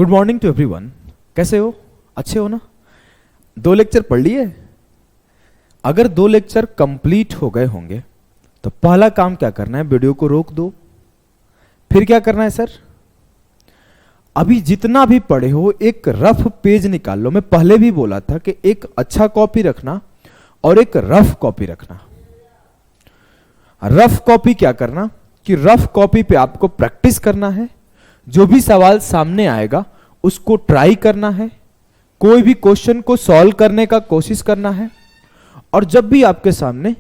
Good morning to everyone. कैसे हो? अच्छे हो ना? 2 लेक्चर पढ़ लिए? अगर 2 लेक्चर कंप्लीट हो गए होंगे तो पहला काम क्या करना है, वीडियो को रोक दो। फिर क्या करना है सर? अभी जितना भी पढ़े हो एक रफ पेज निकाल लो। मैं पहले भी बोला था कि एक अच्छा कॉपी रखना और एक रफ कॉपी रखना। रफ कॉपी क्या करना कि रफ कॉपी पे आपको प्रैक्टिस करना है, जो भी सवाल सामने आएगा उसको ट्राई करना है, कोई भी क्वेश्चन को सॉल्व करने का कोशिश करना है। और जब भी आपके सामने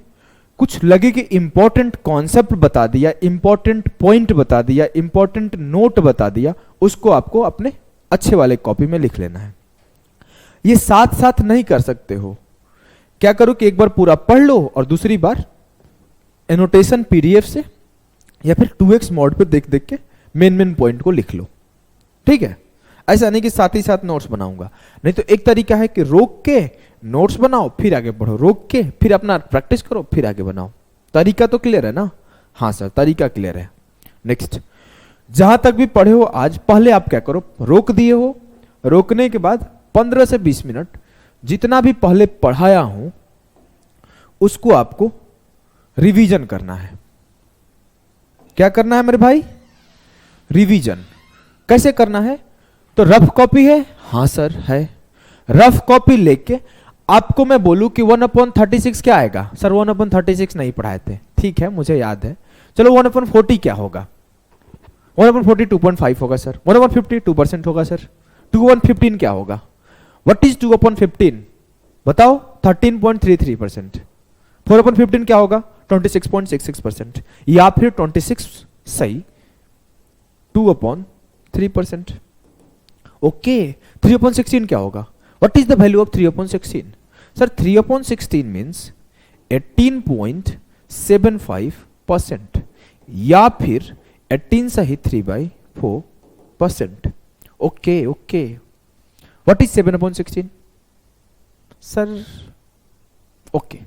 कुछ लगे कि इंपॉर्टेंट कॉन्सेप्ट बता दिया, इंपॉर्टेंट पॉइंट बता दिया, इंपॉर्टेंट नोट बता दिया, उसको आपको अपने अच्छे वाले कॉपी में लिख लेना है। ये साथ साथ नहीं कर सकते हो। क्या करो कि एक बार पूरा पढ़ लो और दूसरी बार एनोटेशन पीडीएफ से या फिर 2x मोड पे देख देख के मेन पॉइंट को लिख लो। ठीक है? ऐसा नहीं कि साथ ही साथ नोट्स बनाऊंगा। नहीं तो एक तरीका है कि रोक के नोट्स बनाओ फिर आगे बढ़ो, रोक के फिर अपना प्रैक्टिस करो फिर आगे बनाओ। तरीका तो क्लियर है ना? हाँ सर, तरीका क्लियर है। नेक्स्ट, जहां तक भी पढ़े हो आज, पहले आप क्या करो, रोक दिए हो, रोकने के बाद 15 से 20 मिनट जितना भी पहले पढ़ाया हूं उसको आपको रिवीजन करना है। क्या करना है मेरे भाई? रिवीजन। कैसे करना है? तो रफ कॉपी है? हाँ सर है। रफ कॉपी लेके आपको मैं बोलूं कि 1/36 क्या आएगा? सर 1/36 नहीं पढ़ाए थे। ठीक है, मुझे याद है। चलो 1/40 क्या होगा? 1/40 2.5 होगा सर। 1/50 2% होगा सर। 2/15 क्या होगा? What is 2/15? बताओ। 13.33%। 4/15 क्या होगा? 26.66%। या फिर 26 सही 2/3%। ओके, 3/16 क्या होगा? What is the value of 3/16? Sir 3/16 means 18.75%, या फिर 18 सही 3/4%। Okay okay. What is 7/16? Sir okay,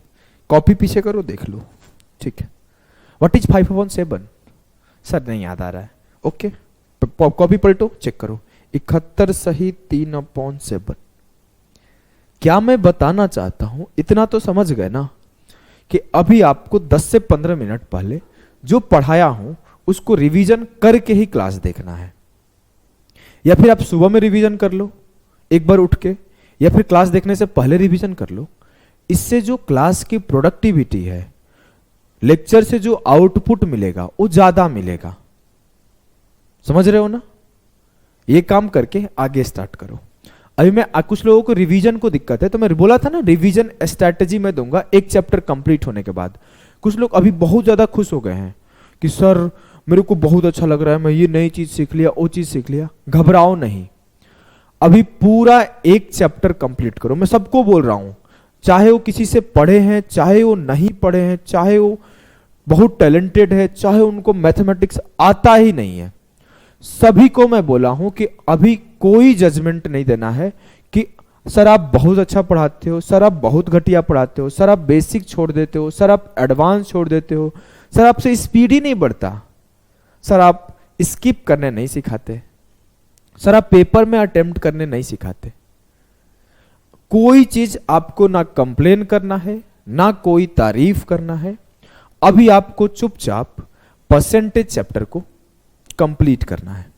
copy पीछे करो देख लो। ठीक है। What is 5/7? सर नहीं याद आ रहा है। ओके, कॉपी पलटो चेक करो। 71 सही 3/7। क्या मैं बताना चाहता हूं, इतना तो समझ गए ना कि अभी आपको 10 से 15 मिनट पहले जो पढ़ाया हूं उसको रिवीजन करके ही क्लास देखना है। या फिर आप सुबह में रिवीजन कर लो एक बार उठ के, या फिर क्लास देखने से पहले रिवीजन कर लो। इससे जो क्लास की प्रोडक्टिविटी है, लेक्चर से जो आउटपुट मिलेगा वो ज्यादा मिलेगा। समझ रहे हो ना? ये काम करके आगे स्टार्ट करो। अभी मैं कुछ लोगों को रिवीजन को दिक्कत है, तो मैं बोला था ना रिवीजन स्ट्रैटेजी मैं दूंगा एक चैप्टर कंप्लीट होने के बाद। कुछ लोग अभी बहुत ज्यादा खुश हो गए हैं कि सर मेरे को बहुत अच्छा लग रहा है, मैं ये नई चीज सीख लिया, वो चीज सीख लिया। घबराओ नहीं, अभी पूरा एक चैप्टर कंप्लीट करो। मैं सबको बोल रहा हूं, चाहे वो किसी से पढ़े हैं, चाहे वो नहीं पढ़े हैं, चाहे वो बहुत टैलेंटेड है, चाहे उनको मैथमेटिक्स आता ही नहीं है, सभी को मैं बोला हूं कि अभी कोई जजमेंट नहीं देना है कि सर आप बहुत अच्छा पढ़ाते हो, सर आप बहुत घटिया पढ़ाते हो, सर आप बेसिक छोड़ देते हो, सर आप एडवांस छोड़ देते हो, सर आपसे स्पीड ही नहीं बढ़ता, सर आप स्किप करने नहीं सिखाते, सर आप पेपर में अटेम्प्ट करने नहीं सिखाते। कोई चीज आपको ना कंप्लेन करना है ना कोई तारीफ करना है। अभी आपको चुपचाप परसेंटेज चैप्टर को कंप्लीट करना है।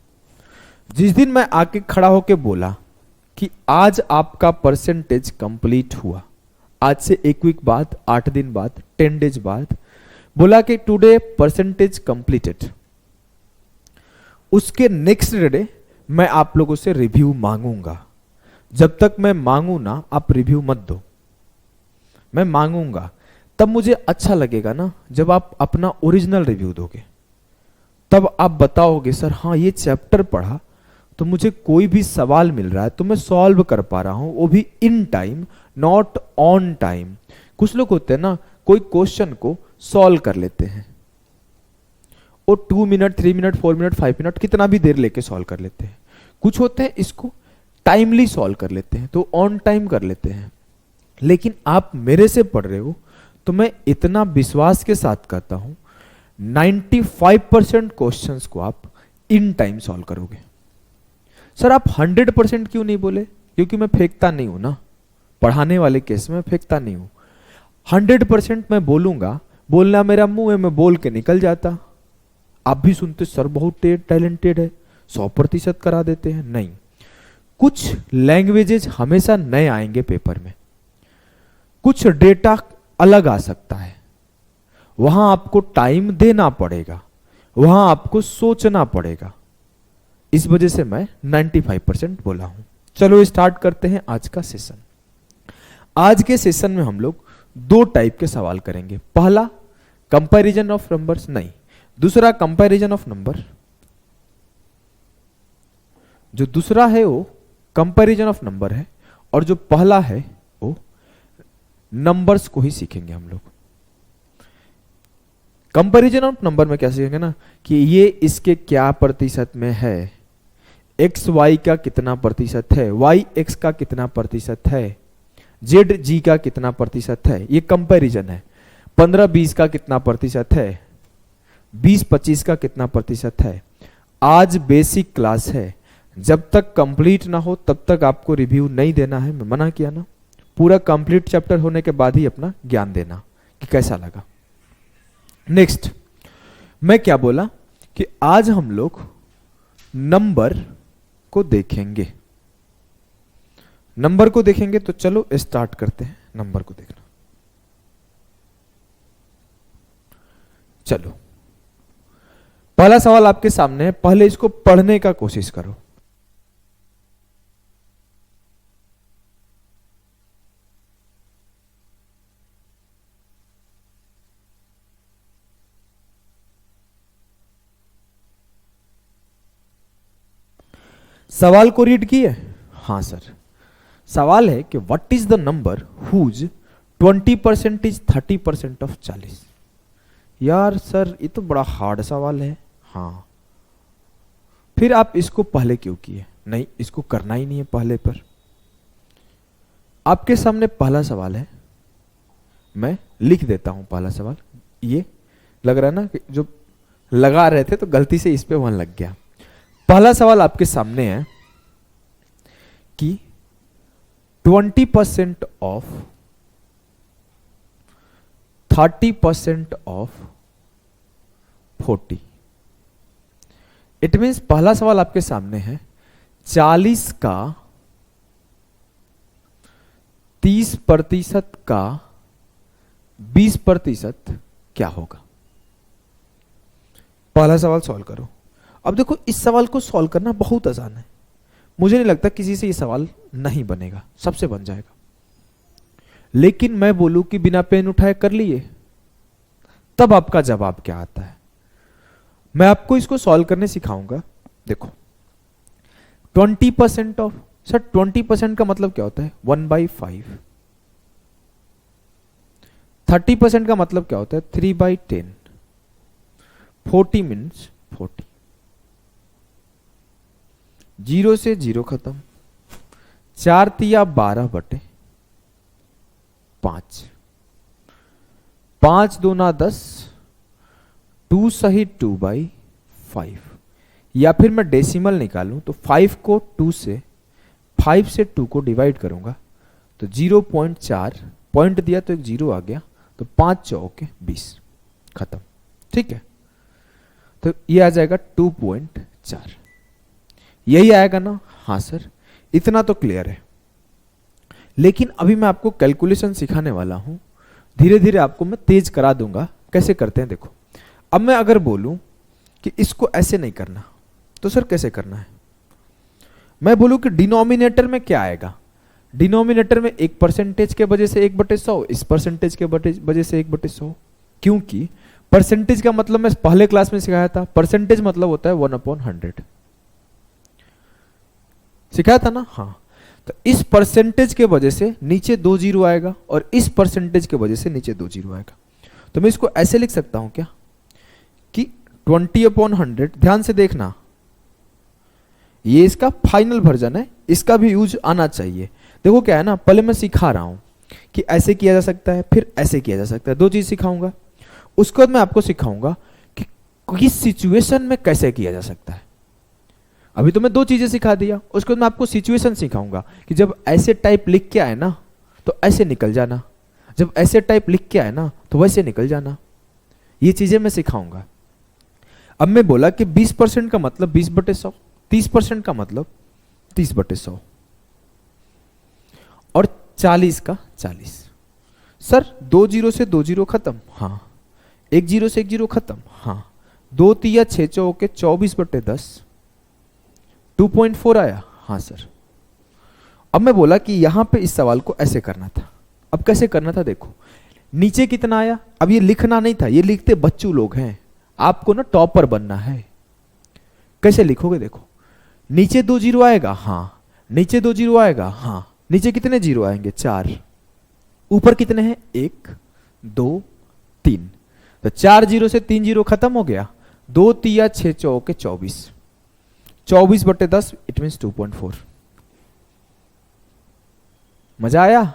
जिस दिन मैं आके खड़ा होके बोला कि आज आपका परसेंटेज कंप्लीट हुआ, आज से 1 वीक बाद, 8 दिन बाद, 10 डेज बाद बोला कि टुडे परसेंटेज कंप्लीटेड, उसके नेक्स्ट डे मैं आप लोगों से रिव्यू मांगूंगा। जब तक मैं मांगू ना आप रिव्यू मत दो। मैं मांगूंगा तब मुझे अच्छा लगेगा ना, जब आप अपना ओरिजिनल रिव्यू दोगे। तब आप बताओगे सर हाँ ये चैप्टर पढ़ा तो मुझे कोई भी सवाल मिल रहा है तो मैं सॉल्व कर पा रहा हूं, वो भी in time, not on time. कुछ लोग होते हैं ना, कोई क्वेश्चन को सॉल्व कर लेते हैं, वो 2 मिनट 3 मिनट 4 मिनट 5 मिनट कितना भी देर लेके सॉल्व कर लेते हैं। कुछ होते हैं इसको टाइमली सॉल्व कर लेते हैं, तो ऑन टाइम कर लेते हैं। लेकिन आप मेरे से पढ़ रहे हो तो मैं इतना विश्वास के साथ कहता हूं 95% क्वेश्चंस को आप इन टाइम सॉल्व करोगे। सर आप 100% क्यों नहीं बोले? क्योंकि मैं फेंकता नहीं हूं ना, पढ़ाने वाले केस में फेंकता नहीं हूं। 100% मैं बोलूंगा, बोलना मेरा मुंह है, मैं बोल के निकल जाता। आप भी सुनते सर बहुत टैलेंटेड है, 100% करा देते हैं। नहीं, कुछ लैंग्वेजेस हमेशा नए आएंगे पेपर में, कुछ डेटा अलग आ सकता है, वहां आपको टाइम देना पड़ेगा, वहां आपको सोचना पड़ेगा। इस वजह से मैं 95% बोला हूं। चलो स्टार्ट करते हैं आज का सेशन। आज के सेशन में हम लोग दो टाइप के सवाल करेंगे। पहला कंपैरिजन ऑफ नंबर्स, नहीं, दूसरा कंपैरिजन ऑफ नंबर। जो दूसरा है वो कंपैरिजन ऑफ नंबर है, और जो पहला है वो नंबर्स को ही सीखेंगे हम लोग। कंपैरिजन ऑफ नंबर में क्या सीखेंगे ना, कि ये इसके क्या प्रतिशत में है, एक्स वाई का कितना प्रतिशत है, वाई एक्स का कितना प्रतिशत है, जेड जी का कितना प्रतिशत है, ये कंपैरिजन है। 15-20 का कितना प्रतिशत है, 20-25 का कितना प्रतिशत है। आज बेसिक क्लास है, जब तक कंप्लीट ना हो तब तक आपको रिव्यू नहीं देना है, मैं मना किया ना। पूरा कंप्लीट चैप्टर होने के बाद ही अपना ज्ञान देना कि कैसा लगा। नेक्स्ट मैं क्या बोला कि आज हम लोग नंबर को देखेंगे। नंबर को देखेंगे तो चलो स्टार्ट करते हैं नंबर को देखना। चलो पहला सवाल आपके सामने है, पहले इसको पढ़ने का कोशिश करो। सवाल को रीड किए? हाँ सर। सवाल है कि what is the number whose 20% is 30% of 40। यार सर ये तो बड़ा हार्ड सवाल है। हाँ, फिर आप इसको पहले क्यों किए? नहीं, इसको करना ही नहीं है पहले पर। आपके सामने पहला सवाल है, मैं लिख देता हूं पहला सवाल। ये लग रहा है ना कि जो लगा रहे थे तो गलती से इस पे वन लग गया। पहला सवाल आपके सामने है कि 20% ऑफ 30% ऑफ 40। इट मीन्स पहला सवाल आपके सामने है 40 का 30% का 20% क्या होगा। पहला सवाल सॉल्व करो। अब देखो इस सवाल को सॉल्व करना बहुत आसान है, मुझे नहीं लगता किसी से ये सवाल नहीं बनेगा, सबसे बन जाएगा। लेकिन मैं बोलूं कि बिना पेन उठाए कर लिए, तब आपका जवाब क्या आता है। मैं आपको इसको सॉल्व करने सिखाऊंगा। देखो 20% ऑफ, सर 20% का मतलब क्या होता है 1/5। 30% का मतलब क्या होता है 3/10। 40 मीन्स 40। 0 से 0 खत्म। 4 तिया 12/5। 5 दूना 10। 2 सही 2/5। या फिर मैं डेसिमल निकालूं तो 5 को 2 से 5 से 2 को डिवाइड करूंगा तो 0.4 पॉइंट दिया तो एक 0 आ गया, तो 5 चौके 20 खत्म। ठीक है, तो ये आ जाएगा 2.4। यही आएगा ना? हाँ सर, इतना तो क्लियर है। लेकिन अभी मैं आपको कैलकुलेशन सिखाने वाला हूं, धीरे धीरे आपको मैं तेज करा दूंगा। कैसे करते हैं देखो। अब मैं अगर बोलूं कि इसको ऐसे नहीं करना, तो सर कैसे करना है? मैं बोलूं कि डिनोमिनेटर में क्या आएगा, डिनोमिनेटर में 1% के वजह से 1/100, इस परसेंटेज के वजह से 1/100। क्योंकि परसेंटेज का मतलब मैं पहले क्लास में सिखाया था, परसेंटेज मतलब होता है 1/100, सिखाया था ना। हाँ, तो इस परसेंटेज के वजह से नीचे 2 जीरो आएगा और इस परसेंटेज के वजह से नीचे 2 जीरो आएगा। तो मैं इसको ऐसे लिख सकता हूं क्या कि 20/100। ध्यान से देखना, ये इसका फाइनल वर्जन है, इसका भी यूज आना चाहिए। देखो क्या है ना, पहले मैं सिखा रहा हूं कि ऐसे किया जा सकता है, फिर ऐसे किया जा सकता है, दो चीज सिखाऊंगा। उसके बाद मैं आपको सिखाऊंगा कि किस सिचुएशन में कैसे किया जा सकता है। अभी तो मैं दो चीजें सिखा दिया, उसके बाद मैं आपको सिचुएशन सिखाऊंगा कि जब ऐसे टाइप लिख के आए ना तो ऐसे निकल जाना, जब ऐसे टाइप लिख के आए ना तो वैसे निकल जाना। ये चीजें मैं सिखाऊंगा। अब मैं बोला कि 20% का मतलब 20/100, 30% का मतलब 30/100 और 40 का 40। सर 2 जीरो से 2 जीरो खत्म, हाँ। 1 जीरो से 1 जीरो खत्म, हाँ। 2 तिया 6 चौके 24/10, 2.4 आया, हाँ सर। अब मैं बोला कि यहां पे इस सवाल को ऐसे करना था। अब कैसे करना था देखो, नीचे कितना आया, अब ये लिखना नहीं था, ये लिखते बच्चू लोग हैं, आपको ना टॉपर बनना है। कैसे लिखोगे देखो, नीचे 2 जीरो आएगा, हाँ। नीचे 2 जीरो आएगा, हाँ। नीचे कितने जीरो आएंगे, 4। ऊपर कितने हैं, 1 2 3। तो 4 जीरो से 3 जीरो खत्म हो गया। 2 तिया 6 चौके 24, 24/10 इट मीन्स 2.4। मजा आया?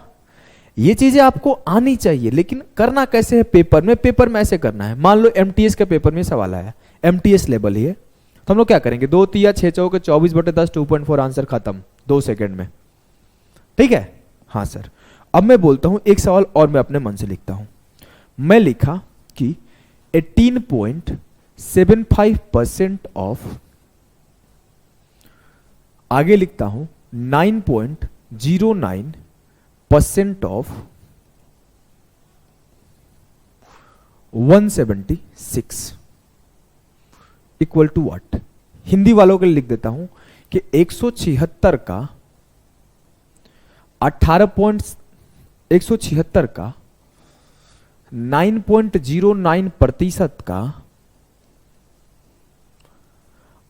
ये चीजें आपको आनी चाहिए, लेकिन करना कैसे है पेपर में? पेपर में ऐसे करना है। मान लो एमटीएस के पेपर में सवाल आया, एमटीएस लेवल ही है, तो हम लोग क्या करेंगे, 2 तिया 6 चौके 24/10, 2.4, आंसर खत्म 2 सेकंड में। ठीक है, हाँ सर। अब मैं बोलता हूं एक सवाल और मैं अपने मन से लिखता हूं। मैं लिखा कि 18.75% ऑफ, आगे लिखता हूं 9.09% of 176 equal to what. Hindi वालों के लिए लिख देता हूं कि 176 का 176 का 9.09% का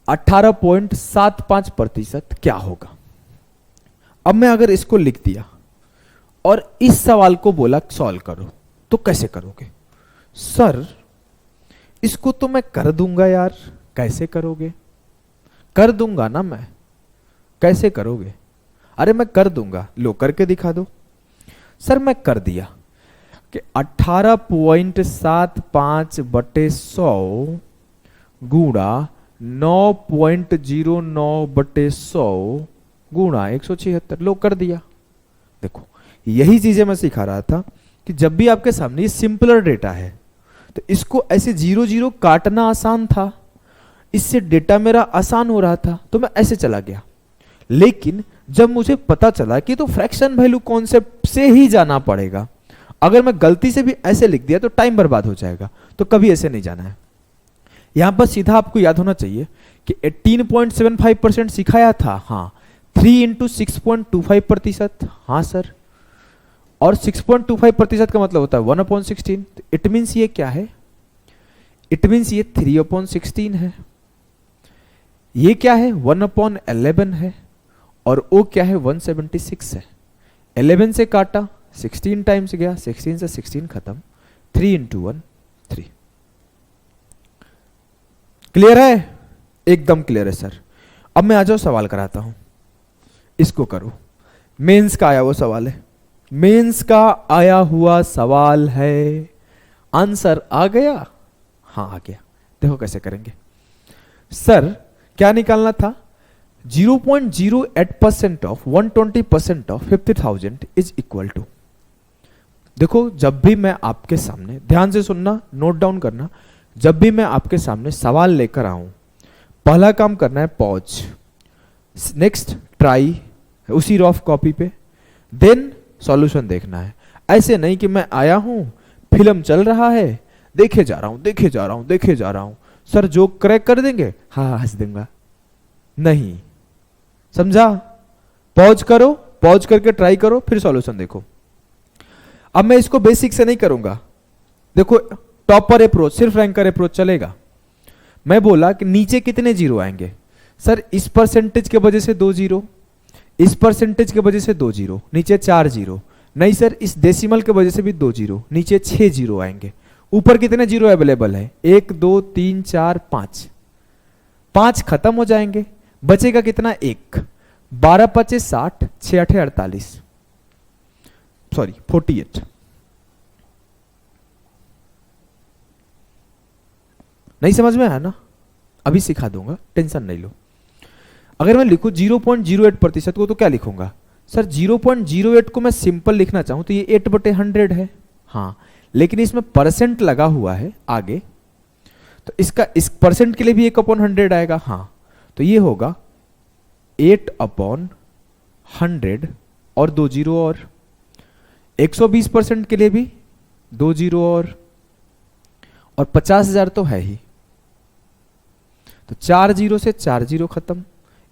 18.75% क्या होगा। अब मैं अगर इसको लिख दिया और इस सवाल को बोला सॉल्व करो, तो कैसे करोगे? सर इसको तो मैं कर दूंगा यार। कैसे करोगे? कर दूंगा ना मैं, कैसे करोगे? अरे मैं कर दूंगा, लो करके दिखा दो। सर मैं कर दिया कि 18.75/100 गुणा 9.09/100 गुणा 176, लो कर दिया। देखो यही चीजें मैं सिखा रहा था कि जब भी आपके सामने ये सिंपलर डेटा है तो इसको ऐसे 0 0 काटना आसान था, इससे डेटा मेरा आसान हो रहा था, तो मैं ऐसे चला गया। लेकिन जब मुझे पता चला कि तो फ्रैक्शन वैल्यू कॉन्सेप्ट से ही जाना पड़ेगा, अगर मैं गलती से भी ऐसे लिख दिया तो टाइम बर्बाद हो जाएगा, तो कभी ऐसे नहीं जाना है। यहां पर सीधा आपको याद होना चाहिए कि 18.75% सिखाया था, हाँ। 3 × 6.25%, हाँ सर। और 6.25% का मतलब होता है 1/16। इट मीन्स ये क्या है, इट मीन्स ये 3/16 है। ये क्या है, 1/11 है। और ओ क्या है, 176 है। 11 से काटा, 16 टाइम्स गया, 16 से 16 खत्म, 3 × 1 3। क्लियर है? एकदम क्लियर है सर। अब मैं आ जाओ सवाल कराता हूं, इसको करो। मेंस का आया वो सवाल है, मेंस का आया हुआ सवाल है। आंसर आ गया? हाँ आ गया। देखो कैसे करेंगे। सर क्या निकालना था, 0.08% of 120% of 50,000 is equal to. देखो जब भी मैं आपके सामने, ध्यान से सुनना, नोट डाउन करना, जब भी मैं आपके सामने सवाल लेकर आऊं, पहला काम करना है पॉज, नेक्स्ट ट्राई उसी रफ कॉपी पे, देन सॉल्यूशन देखना है। ऐसे नहीं कि मैं आया हूं, फिल्म चल रहा है, देखे जा रहा हूं, देखे जा रहा हूं, देखे जा रहा हूं, सर जो क्रैक कर देंगे, हाँ हंस दूंगा, नहीं। समझा? पॉज करो, पॉज करके ट्राई करो, फिर सॉल्यूशन देखो। अब मैं इसको बेसिक से नहीं करूंगा। देखो टॉपर अप्रोच, सिर्फ रैंकर अप्रोच चलेगा। मैं बोला कि नीचे कितने जीरो आएंगे, सर इस परसेंटेज के वजह से 2 जीरो, इस परसेंटेज के वजह से 2 जीरो, नीचे 4 जीरो, नहीं सर इस डेसिमल के वजह से भी 2 जीरो, नीचे 6 जीरो आएंगे। ऊपर कितने जीरो अवेलेबल है, 1 2 3 4 5, 5 खत्म हो जाएंगे, बचेगा कितना, 1। 12 × 5 = 60, 6 × 8 = 48, सॉरी 48। नहीं समझ में आया ना? अभी सिखा दूंगा, टेंशन नहीं लो। अगर मैं लिखूं 0.08% को तो क्या लिखूंगा सर, 0.08 को मैं सिंपल लिखना चाहूं तो ये 8/100 है। हाँ, लेकिन इसमें परसेंट लगा हुआ है आगे, तो इसका इस परसेंट के लिए भी 1/100 आएगा। हाँ, तो ये होगा 8/100 और 2 जीरो और 120% के लिए भी 2 जीरो और 50,000 तो है ही, तो 4 जीरो से 4 जीरो खत्म,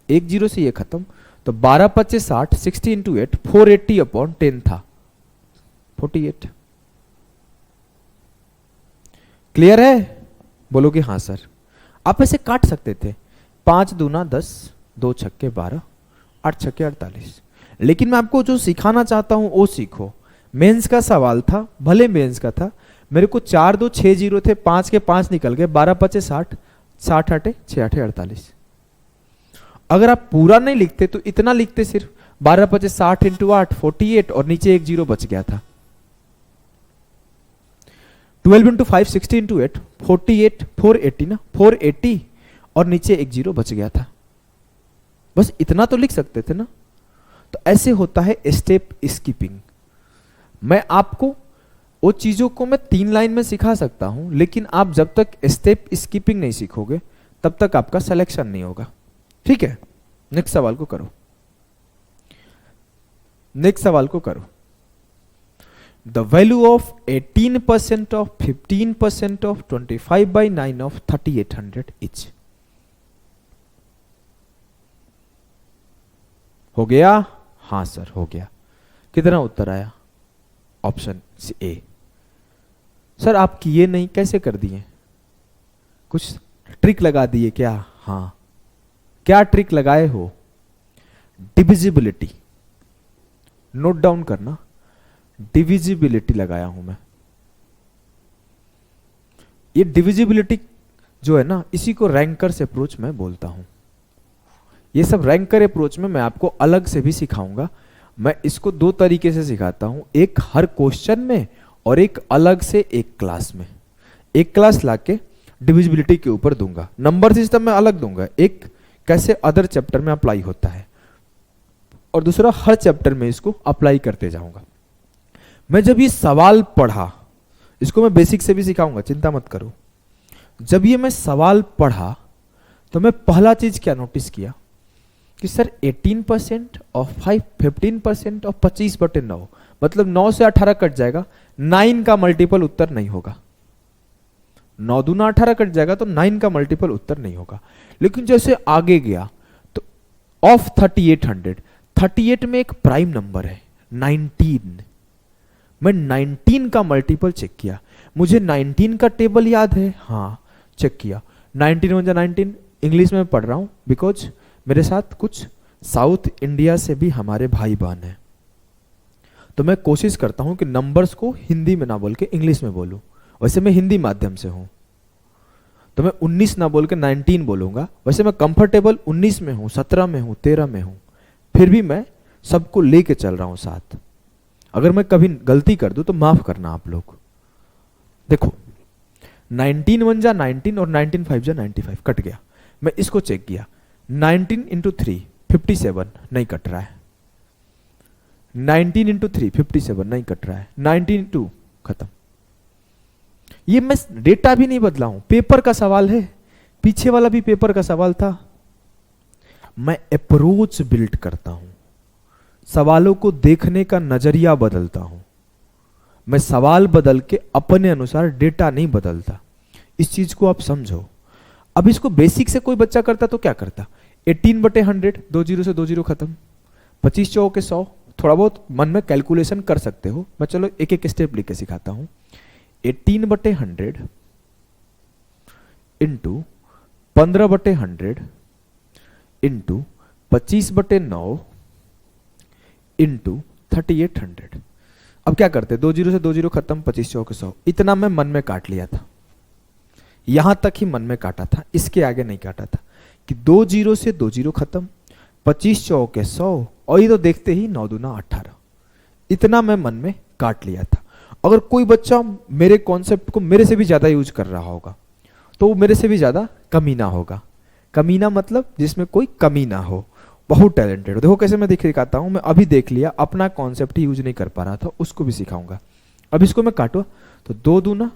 1 जीरो से ये खत्म, तो 12 25 60, 60 इंटू 8 480/10 था, 48। क्लियर है? बोलो कि हाँ सर। आप ऐसे काट सकते थे, 5 दूना 10, 2 छक्के 12, 8 छक्के 48, लेकिन मैं आपको जो सिखाना चाहता हूं वो सीखो। मेंस का सवाल था, भले मेंस का था, मेरे को 4 2 6 जीरो थे, 5 के 5 निकल गए, 12 25 60, 60 8 6 8 48। अगर आप पूरा नहीं लिखते तो इतना लिखते, सिर्फ 12 25 60 इंटू 8 48 और नीचे एक जीरो बच गया था। 12 इंटू 5 60 इंटू 8 48 480 ना, 480 और नीचे एक जीरो बच गया था। बस इतना तो लिख सकते थे ना। तो ऐसे होता है स्टेप स्किपिंग। मैं आपको वो चीजों को मैं 3 लाइन में सिखा सकता हूं, लेकिन आप जब तक स्टेप स्किपिंग नहीं सीखोगे तब तक आपका सिलेक्शन नहीं होगा। ठीक है, नेक्स्ट सवाल को करो, नेक्स्ट सवाल को करो। The value of 18% of 15% of 25/9 of 3800 etch. हो गया? हाँ सर हो गया। कितना उत्तर आया? Option A. सर आप किए नहीं, कैसे कर दिए? कुछ ट्रिक लगा दिए क्या? हाँ, क्या ट्रिक लगाए हो? डिविजिबिलिटी, नोट डाउन करना, डिविजिबिलिटी लगाया हूं मैं। ये डिविजिबिलिटी जो है ना, इसी को रैंकर्स अप्रोच में बोलता हूं। ये सब रैंकर अप्रोच में मैं आपको अलग से भी सिखाऊंगा। मैं इसको 2 तरीके से सिखाता हूं, एक हर क्वेश्चन में और एक अलग से एक क्लास में। एक क्लास लाके डिविजिबिलिटी के ऊपर दूंगा, नंबर सिस्टम में अलग दूंगा, एक कैसे अदर चैप्टर में अप्लाई होता है, और दूसरा हर चैप्टर में इसको अप्लाई करते जाऊंगा। मैं जब ये सवाल पढ़ा, इसको मैं बेसिक से भी सिखाऊंगा, चिंता मत करो। जब ये मैं सवाल पढ़ा तो मैं पहला चीज क्या नोटिस किया कि सर 18% और 15% और 25/9, मतलब 9 से 18 कट जाएगा, 9 का मल्टीपल उत्तर नहीं होगा। 9 दूना 18 कट जाएगा तो 9 का मल्टीपल उत्तर नहीं होगा। लेकिन जैसे आगे गया तो ऑफ 3800, 38 में एक प्राइम नंबर है 19। मैं 19 का मल्टीपल चेक किया, मुझे 19 का टेबल याद है, हाँ चेक किया, 19 1 19। इंग्लिश में पढ़ रहा हूं बिकॉज मेरे साथ कुछ साउथ इंडिया से भी हमारे भाई बहन हैं, तो मैं कोशिश करता हूं कि नंबर्स को हिंदी में ना बोल के इंग्लिश में बोलूं। वैसे मैं हिंदी माध्यम से हूं तो मैं 19 ना बोल के 19 बोलूंगा। वैसे मैं कंफर्टेबल 19 में हूं, 17 में हूं, 13 में हूं, फिर भी मैं सबको लेके चल रहा हूं साथ। अगर मैं कभी गलती कर दूं तो माफ करना आप लोग। देखो 19 1 जा 19 और 19 5 जा 95, कट गया। मैं इसको चेक किया, 19 इंटू 3 57 नहीं कट रहा है, 19 इंटू 3 57 नहीं कट रहा है, 19 2 खत्म। ये मैं डेटा भी नहीं बदला हूं, पेपर का सवाल है, पीछे वाला भी पेपर का सवाल था। मैं अप्रोच बिल्ड करता हूं, सवालों को देखने का नजरिया बदलता हूं। मैं सवाल बदल के अपने अनुसार डेटा नहीं बदलता। इस चीज को आप समझो। अब इसको बेसिक से कोई बच्चा करता तो क्या करता? 18/100, 2 जीरो से 2 जीरो खत्म, 25 चौके 100। थोड़ा बहुत मन में कैलकुलेशन कर सकते हो, मैं चलो एक एक स्टेप लिख के सिखाता हूं। 18/100 इंटू 15/100 इंटू 25/9 इंटू 3800। अब क्या करते? 2 जीरो से 2 जीरो खत्म, 25 चौके 100। इतना मैं मन में काट लिया था, यहां तक ही मन में काटा था, इसके आगे नहीं काटा था कि 2 जीरो से 2 जीरो खत्म, 25 चौके 100, और ये तो देखते ही 9 दूना 18। इतना मैं मन में काट लिया था। अगर कोई बच्चा मेरे कॉन्सेप्ट को मेरे से भी ज्यादा यूज कर रहा होगा तो वो मेरे से भी ज्यादा कमीना होगा। कमीना मतलब जिसमें कोई कमी ना हो, बहुत टैलेंटेड हो। देखो कैसे मैं दिखाता हूँ, मैं अभी देख लिया, अपना कॉन्सेप्ट ही यूज नहीं कर पा रहा था, उसको भी सिखाऊंगा। अब इसको मैं काटूँ तो 2 दूना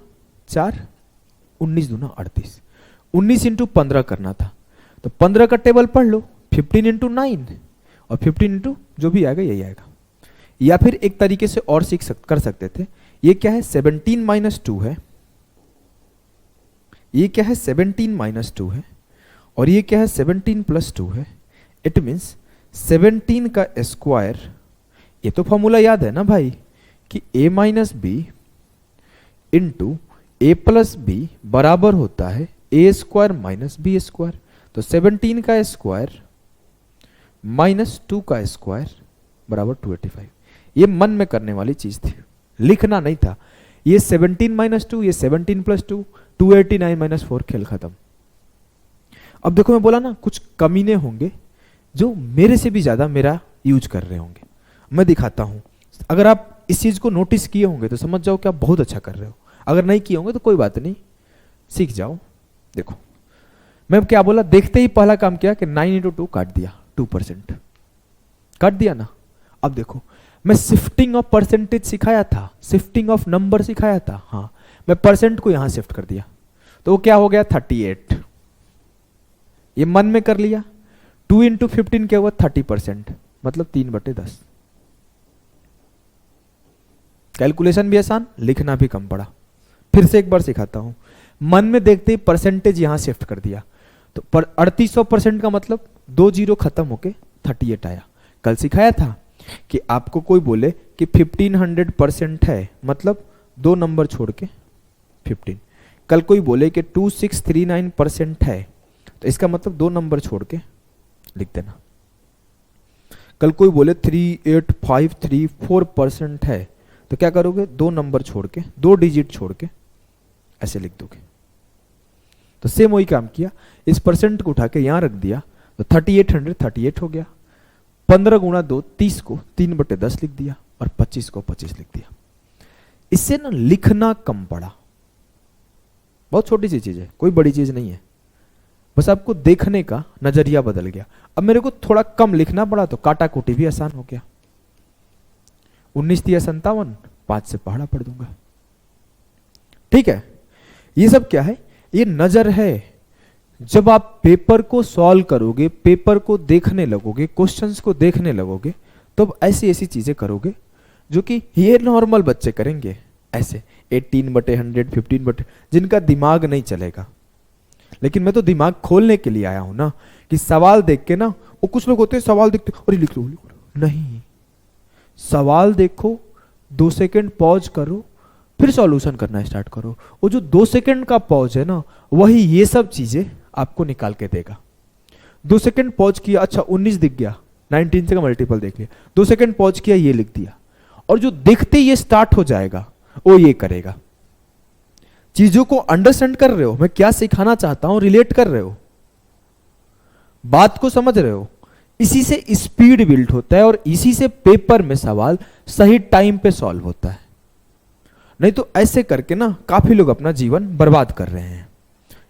4, 19 दूना 38, 19 इंटू 15 करना था, तो 15 का टेबल पढ़ लो, 15 इंटू 9 और 15 इंटू जो भी आएगा यही आएगा। या फिर एक तरीके से और कर सकते थे, ये क्या है 17 माइनस 2 है, ये क्या है 17 माइनस 2 है, और ये क्या है 17 प्लस 2 है। इट मीन्स 17 का स्क्वायर, ये तो फॉर्मूला याद है ना भाई कि a minus B into A plus B बराबर होता है A square minus B square. तो 17 का स्क्वायर माइनस 2 का स्क्वायर बराबर 285। ये मन में करने वाली चीज थी, लिखना नहीं था। ये 17 माइनस 2, ये 17 प्लस 2, 289 माइनस 4, खेल खत्म। अब देखो मैं बोला ना कुछ कमीने होंगे जो मेरे से भी ज्यादा मेरा यूज कर रहे होंगे। मैं दिखाता हूं, अगर आप इस चीज को नोटिस किए होंगे तो समझ जाओ कि आप बहुत अच्छा कर रहे हो, अगर नहीं किए होंगे तो कोई बात नहीं, सीख जाओ। देखो मैं क्या बोला, देखते ही पहला काम किया कि 9 इंटू 2 काट दिया, 2% काट दिया ना। अब देखो मैं शिफ्टिंग ऑफ परसेंटेज सिखाया था, शिफ्टिंग ऑफ नंबर सिखाया था, हाँ मैं परसेंट को यहां शिफ्ट कर दिया तो वो क्या हो गया 38। ये मन में कर लिया, 2 इंटू 15 क्या हुआ 30%, मतलब 3/10। कैलकुलेशन भी आसान, लिखना भी कम पड़ा। फिर से एक बार सिखाता हूं, मन में देखते ही परसेंटेज यहां शिफ्ट कर दिया तो 3800% का मतलब 2 जीरो खत्म होके 38 आया। कल सिखाया था कि आपको कोई बोले कि 1500% है, मतलब 2 नंबर छोड़ के 15। कल कोई बोले कि 2639% है तो इसका मतलब 2 नंबर छोड़ के लिख देना। कल कोई बोले 38534% है तो क्या करोगे, 2 नंबर छोड़ के, 2 डिजिट छोड़ के ऐसे लिख दोगे। तो सेम वही काम किया, इस परसेंट को उठा के यहां रख दिया तो 3838 हो गया। 15 गुणा 2 30 को 3/10 लिख दिया और 25 को 25 लिख दिया। इससे ना लिखना कम पड़ा, बहुत छोटी सी चीज है, कोई बड़ी चीज नहीं है, बस आपको देखने का नजरिया बदल गया। अब मेरे को थोड़ा कम लिखना पड़ा तो काटा कुटी भी आसान हो गया। 19 × 57, 5 से पहाड़ा पढ़ दूंगा। ठीक है, ये सब क्या है, ये नजर है। जब आप पेपर को सॉल्व करोगे, पेपर को देखने लगोगे, क्वेश्चंस को देखने लगोगे, तो ऐसी ऐसी चीजें करोगे जो कि ये नॉर्मल बच्चे करेंगे, ऐसे 18/100, 15 जिनका दिमाग नहीं चलेगा। लेकिन मैं तो दिमाग खोलने के लिए आया हूं ना, कि सवाल देख के ना, वो कुछ लोग होते हैं सवाल देखते और लिख लो, नहीं, सवाल देखो, 2 सेकंड पॉज करो, फिर सॉल्यूशन करना स्टार्ट करो। वो जो 2 सेकंड का पॉज है ना, वही ये सब चीजें आपको निकाल के देगा। 2 सेकंड पॉज किया, अच्छा 19 दिख गया, 19 से का मल्टीपल देख लिया, 2 सेकंड पॉज किया, ये लिख दिया, और जो देखते ये स्टार्ट हो जाएगा वो ये करेगा। चीजों को अंडरस्टैंड कर रहे हो, मैं क्या सिखाना चाहता हूं, रिलेट कर रहे हो, बात को समझ रहे हो। इसी से स्पीड बिल्ड होता है और इसी से पेपर में सवाल सही टाइम पे सॉल्व होता है। नहीं तो ऐसे करके ना काफी लोग अपना जीवन बर्बाद कर रहे हैं।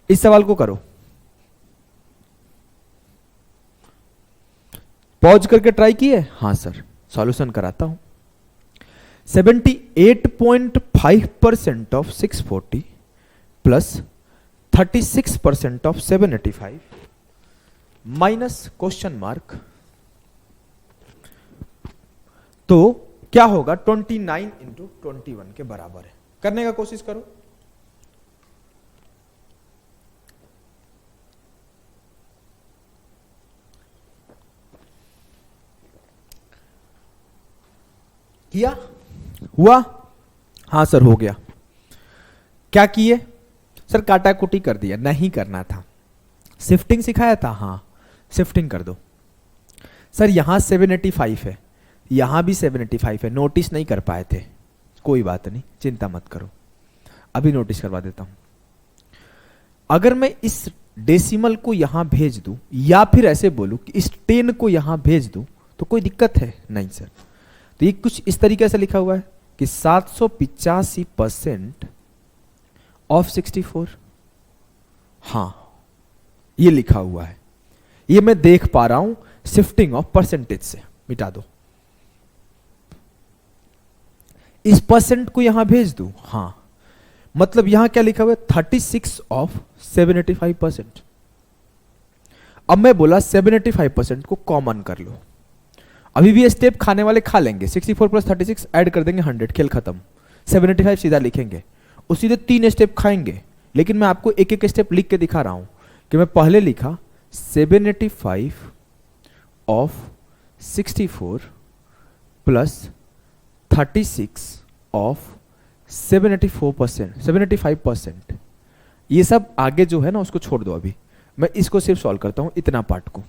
इस सवाल को करो, पॉज करके ट्राई किए, हाँ सर सॉल्यूशन कराता हूं। 78.5% of 640 plus 36% of 785 minus question mark, तो क्या होगा 29 इंटू 21 के बराबर है। करने का कोशिश करो। किया, हुआ, हाँ सर हो गया। क्या किए सर, काटा कुटी कर दिया, नहीं करना था। शिफ्टिंग सिखाया था, हाँ शिफ्टिंग कर दो। सर यहां 785 है, यहां भी 785 है, नोटिस नहीं कर पाए थे, कोई बात नहीं, चिंता मत करो, अभी नोटिस करवा देता हूं। अगर मैं इस डेसिमल को यहां भेज दूं या फिर ऐसे बोलूं कि इस 10 को यहां भेज दूं तो कोई दिक्कत है नहीं सर। तो ये कुछ इस तरीके से लिखा हुआ है कि 785% ऑफ 64, हाँ ये लिखा हुआ है। ये मैं देख पा रहा हूं शिफ्टिंग ऑफ परसेंटेज से, मिटा दो। इस परसेंट को यहां भेज दूं, हां, मतलब यहां क्या लिखा हुआ है 36 ऑफ 785%। अब मैं बोला 785% को कॉमन कर लो। अभी भी स्टेप खाने वाले खा लेंगे, 64 प्लस 36 ऐड कर देंगे 100, खेल खत्म। 785 सीधा लिखेंगे, उस सीधे 3 स्टेप खाएंगे। लेकिन मैं आपको एक एक स्टेप लिख के दिखा रहा हूं कि मैं पहले लिखा 785 ऑफ 64 प्लस 36 ऑफ 75%। ये सब आगे जो है ना उसको छोड़ दो, अभी मैं इसको सिर्फ सॉल्व करता हूं, इतना पार्ट को।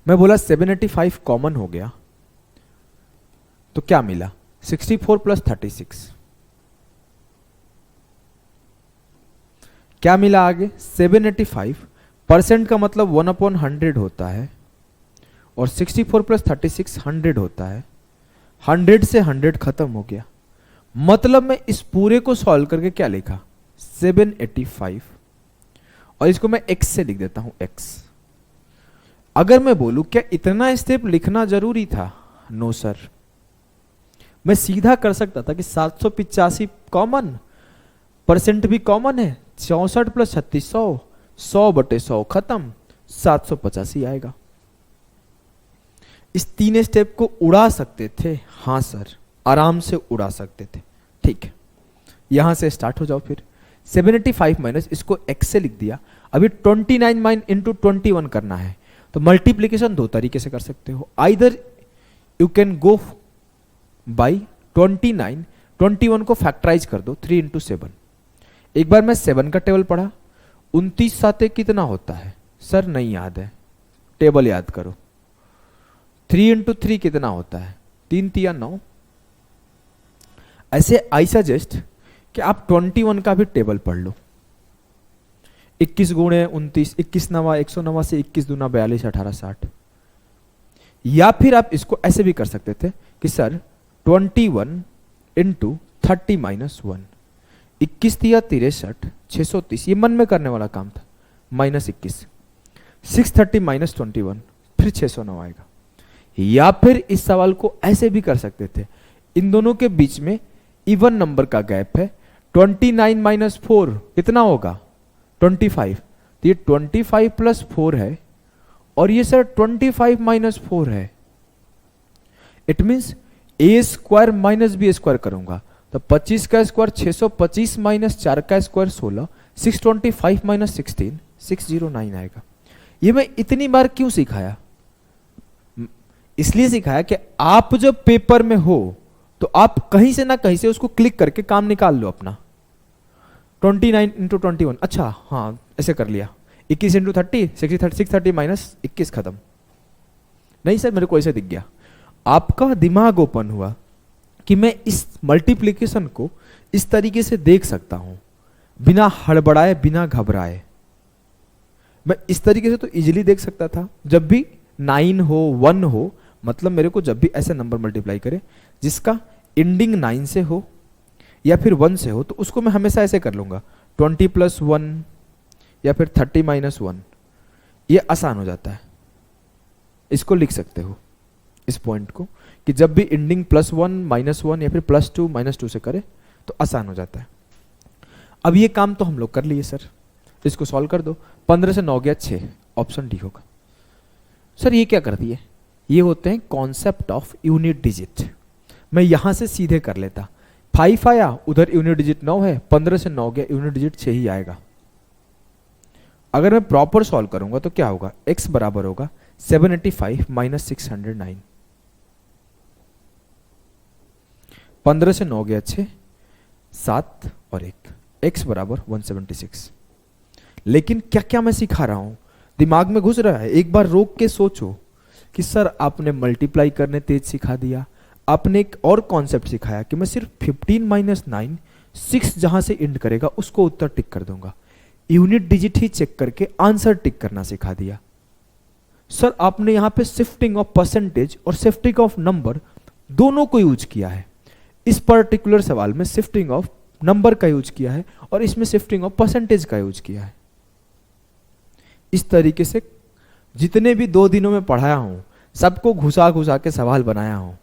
मैं बोला 785 कॉमन हो गया तो क्या मिला 64 प्लस 36, क्या मिला आगे 785% का मतलब 1/100 होता है और 64 प्लस 36 100 होता है। 100 से 100 खत्म हो गया, मतलब मैं इस पूरे को सॉल्व करके क्या लिखा 785 और इसको मैं x से लिख देता हूं x। अगर मैं बोलूं क्या इतना स्टेप लिखना जरूरी था, नो सर, मैं सीधा कर सकता था कि 785 कॉमन, परसेंट भी कॉमन है, 64 प्लस 36 100/100 खत्म, 785 आएगा। इस 3 स्टेप को उड़ा सकते थे, हां सर आराम से उड़ा सकते थे। ठीक है, यहां से स्टार्ट हो जाओ फिर। 785 माइनस इसको x से लिख दिया। अभी 29 माइन इंटू 21 करना है, तो मल्टीप्लीकेशन 2 तरीके से कर सकते हो। Either you can go by 29, 21 को फैक्टराइज कर दो 3 इंटू 7। एक बार मैं 7 का टेबल पढ़ा, 29 साते कितना होता है सर नहीं याद है, टेबल याद करो। 3 इंटू 3 कितना होता है, 3 तिया 9। ऐसे आई सजेस्ट कि आप 21 का भी टेबल पढ़ लो। 21 गुणे 29, 21 नवा 109 से 21 दूना 42 18 60। या फिर आप इसको ऐसे भी कर सकते थे कि सर 21 इंटू 30 माइनस 1, 21 तिया 63 630, ये मन में करने वाला काम था, माइनस 21, 630 माइनस 21 फिर 609 आएगा। या फिर इस सवाल को ऐसे भी कर सकते थे, इन दोनों के बीच में इवन नंबर का गैप है, 29 माइनस 4 कितना होगा 25, तो ये 25 प्लस 4 है और ये सर 25 माइनस 4 है। It means A square minus B square करूंगा तो 25 का स्क्वायर 625 माइनस 4 का स्क्वायर 16, 625 माइनस 16 609 आएगा। ये मैं इतनी बार क्यों सिखाया, इसलिए सिखाया कि आप जब पेपर में हो तो आप कहीं से ना कहीं से उसको क्लिक करके काम निकाल लो अपना। 29 इंटू 21, अच्छा हाँ ऐसे कर लिया, 21 इंटू 30 630 माइनस 21 खत्म। नहीं सर मेरे को ऐसे दिख गया, आपका दिमाग ओपन हुआ कि मैं इस मल्टीप्लिकेशन को इस तरीके से देख सकता हूं बिना हड़बड़ाए बिना घबराए। मैं इस तरीके से तो इजीली देख सकता था, जब भी 9 हो 1 हो, मतलब मेरे को जब भी ऐसे नंबर मल्टीप्लाई करे जिसका एंडिंग 9 से हो या फिर 1 से हो, तो उसको मैं हमेशा ऐसे कर लूंगा 20 प्लस 1 या फिर 30 माइनस 1, ये आसान हो जाता है। इसको लिख सकते हो इस पॉइंट को कि जब भी एंडिंग +1 -1 या फिर +2 -2 से करे तो आसान हो जाता है। अब ये काम तो हम लोग कर लिए सर, इसको सॉल्व कर दो। 15 से 9 गया 6, ऑप्शन डी होगा। सर ये क्या कर दिए, ये होते हैं कॉन्सेप्ट ऑफ यूनिट डिजिट। मैं यहां से सीधे कर लेता, 5 आया, उधर यूनिट डिजिट 9 है, 15 से 9 गया यूनिट डिजिट 6 ही आएगा। अगर मैं प्रॉपर सॉल्व करूंगा तो क्या होगा, x बराबर होगा 785 माइनस 609, 15 से 9 गया 6, 7 और 1, x बराबर 176। लेकिन क्या क्या मैं सिखा रहा हूं, दिमाग में घुस रहा है। एक बार रोक के सोचो कि सर आपने मल्टीप्लाई करने तेज सिखा दिया, आपने एक और कॉन्सेप्ट सिखाया कि मैं सिर्फ 15 माइनस 9 6 जहां से एंड करेगा उसको उत्तर टिक कर दूंगा, यूनिट डिजिट ही चेक करके आंसर टिक करना सिखा दिया। सर आपने यहां पे शिफ्टिंग ऑफ परसेंटेज और शिफ्टिंग ऑफ नंबर दोनों को यूज किया है। इस पर्टिकुलर सवाल में शिफ्टिंग ऑफ नंबर का यूज किया है और इसमें शिफ्टिंग ऑफ परसेंटेज का यूज किया है। इस तरीके से जितने भी 2 दिनों में पढ़ाया हूं सबको घुसा घुसा के सवाल बनाया हूं।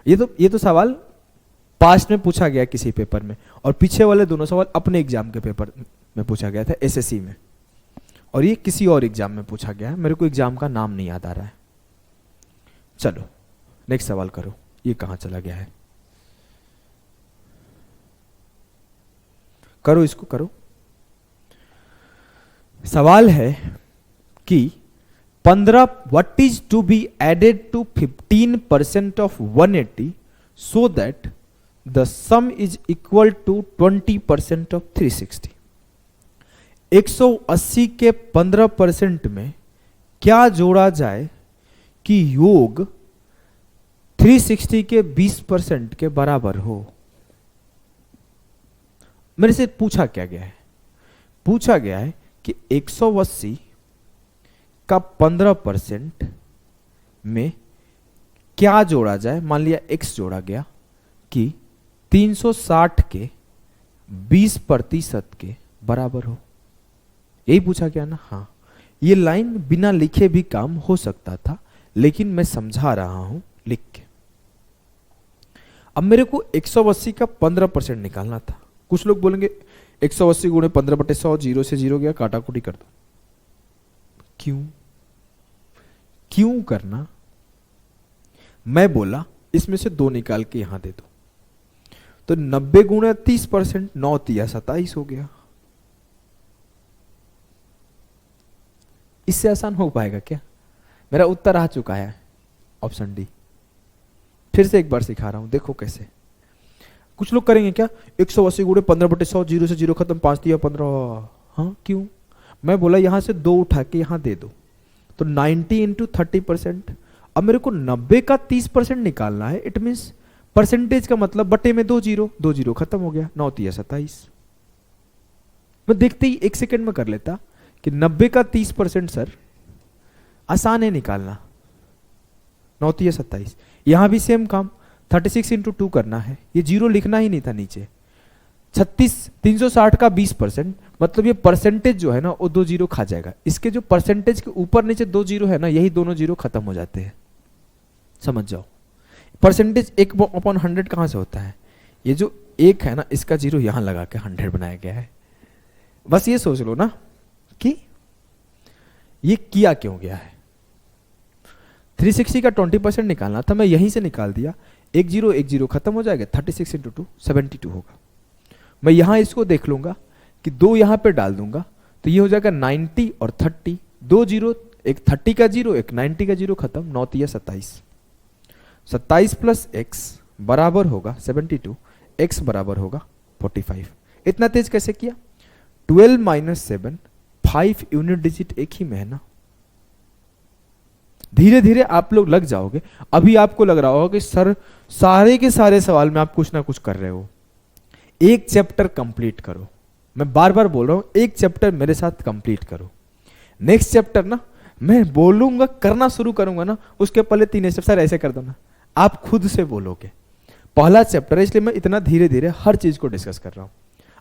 ये तो सवाल पास्ट में पूछा गया किसी पेपर में, और पीछे वाले दोनों सवाल अपने एग्जाम के पेपर में पूछा गया था, एसएससी में, और ये किसी और एग्जाम में पूछा गया है। मेरे को एग्जाम का नाम नहीं याद आ रहा है। चलो नेक्स्ट सवाल करो। ये कहां चला गया है? करो, इसको करो। सवाल है कि 15 what is to be added to 15% of 180 so that the sum is equal to 20% of 360। 180 के 15% में क्या जोड़ा जाए कि योग 360 के 20% के बराबर हो? मेरे से पूछा क्या गया है? पूछा गया है कि 180 का 15% में क्या जोड़ा जाए। मान लिया x जोड़ा गया कि 360 के 20% के बराबर हो। यही पूछा गया ना? हाँ, ये लाइन बिना लिखे भी काम हो सकता था, लेकिन मैं समझा रहा हूं लिख के। अब मेरे को 180 का 15% निकालना था। कुछ लोग बोलेंगे 180 गुणे 15/100, 0 से 0 गया, काटा कुटी कर दो। क्यों करना? मैं बोला इसमें से 2 निकाल के यहां दे दो, तो 90 गुणे 30%, 9 तिया 27 हो गया। इससे आसान हो पाएगा क्या? मेरा उत्तर आ चुका है, ऑप्शन डी। फिर से एक बार सिखा रहा हूं, देखो कैसे। कुछ लोग करेंगे क्या, 180 गुणे 15/100, 0 से 0 खत्म, 5 तिया 15। हाँ, क्यों? मैं बोला यहां से 2 उठा के यहां दे दो, तो 90 इंटू 30%। अब मेरे को 90 का 30% निकालना है। इट मीन्स परसेंटेज का मतलब बटे में 2 जीरो, 2 जीरो खत्म हो गया, 9 तिया 27। मैं देखते ही 1 सेकेंड में कर लेता कि 90 का 30% सर आसान है निकालना, 9 तिया 27। यहां भी सेम काम, 36 इंटू 2 करना है। ये जीरो लिखना ही नहीं था नीचे। 360 का 20%, मतलब ये परसेंटेज जो है ना वो 2 जीरो खा जाएगा। इसके जो परसेंटेज के ऊपर नीचे 2 जीरो है ना, यही दोनों जीरो खत्म हो जाते हैं। समझ जाओ, परसेंटेज 1/100 कहां से होता है? ये जो 1 है ना, इसका जीरो यहां लगा के 100 बनाया गया है। बस ये सोच लो ना कि ये किया क्यों गया है। 360 का 20% निकालना था, मैं यहीं से निकाल दिया। 1 जीरो खत्म हो जाएगा, 36 इंटू 2 72 होगा। मैं यहां इसको देख लूंगा कि 2 यहां पे डाल दूंगा, तो ये हो जाएगा 90 और 30, 2 जीरो, एक 30 का जीरो, एक 90 का जीरो, खत्म, 9 तिया 27। 27 प्लस x बराबर होगा 72, x बराबर होगा 45। इतना तेज कैसे किया? 12 माइनस 7, 5 यूनिट डिजिट एक ही में है ना। धीरे धीरे आप लोग लग जाओगे। अभी आपको लग रहा होगा कि सर सारे के सारे सवाल में आप कुछ ना कुछ कर रहे हो। एक चैप्टर कंप्लीट करो। मैं बार बार बोल रहा हूं, एक चैप्टर मेरे साथ कंप्लीट करो। नेक्स्ट चैप्टर ना मैं बोलूंगा, करना शुरू करूंगा ना, उसके पहले 3 स्टेप सर ऐसे कर दो ना, आप खुद से बोलोगे। पहला चैप्टर है, इसलिए मैं इतना धीरे धीरे हर चीज को डिस्कस कर रहा हूं।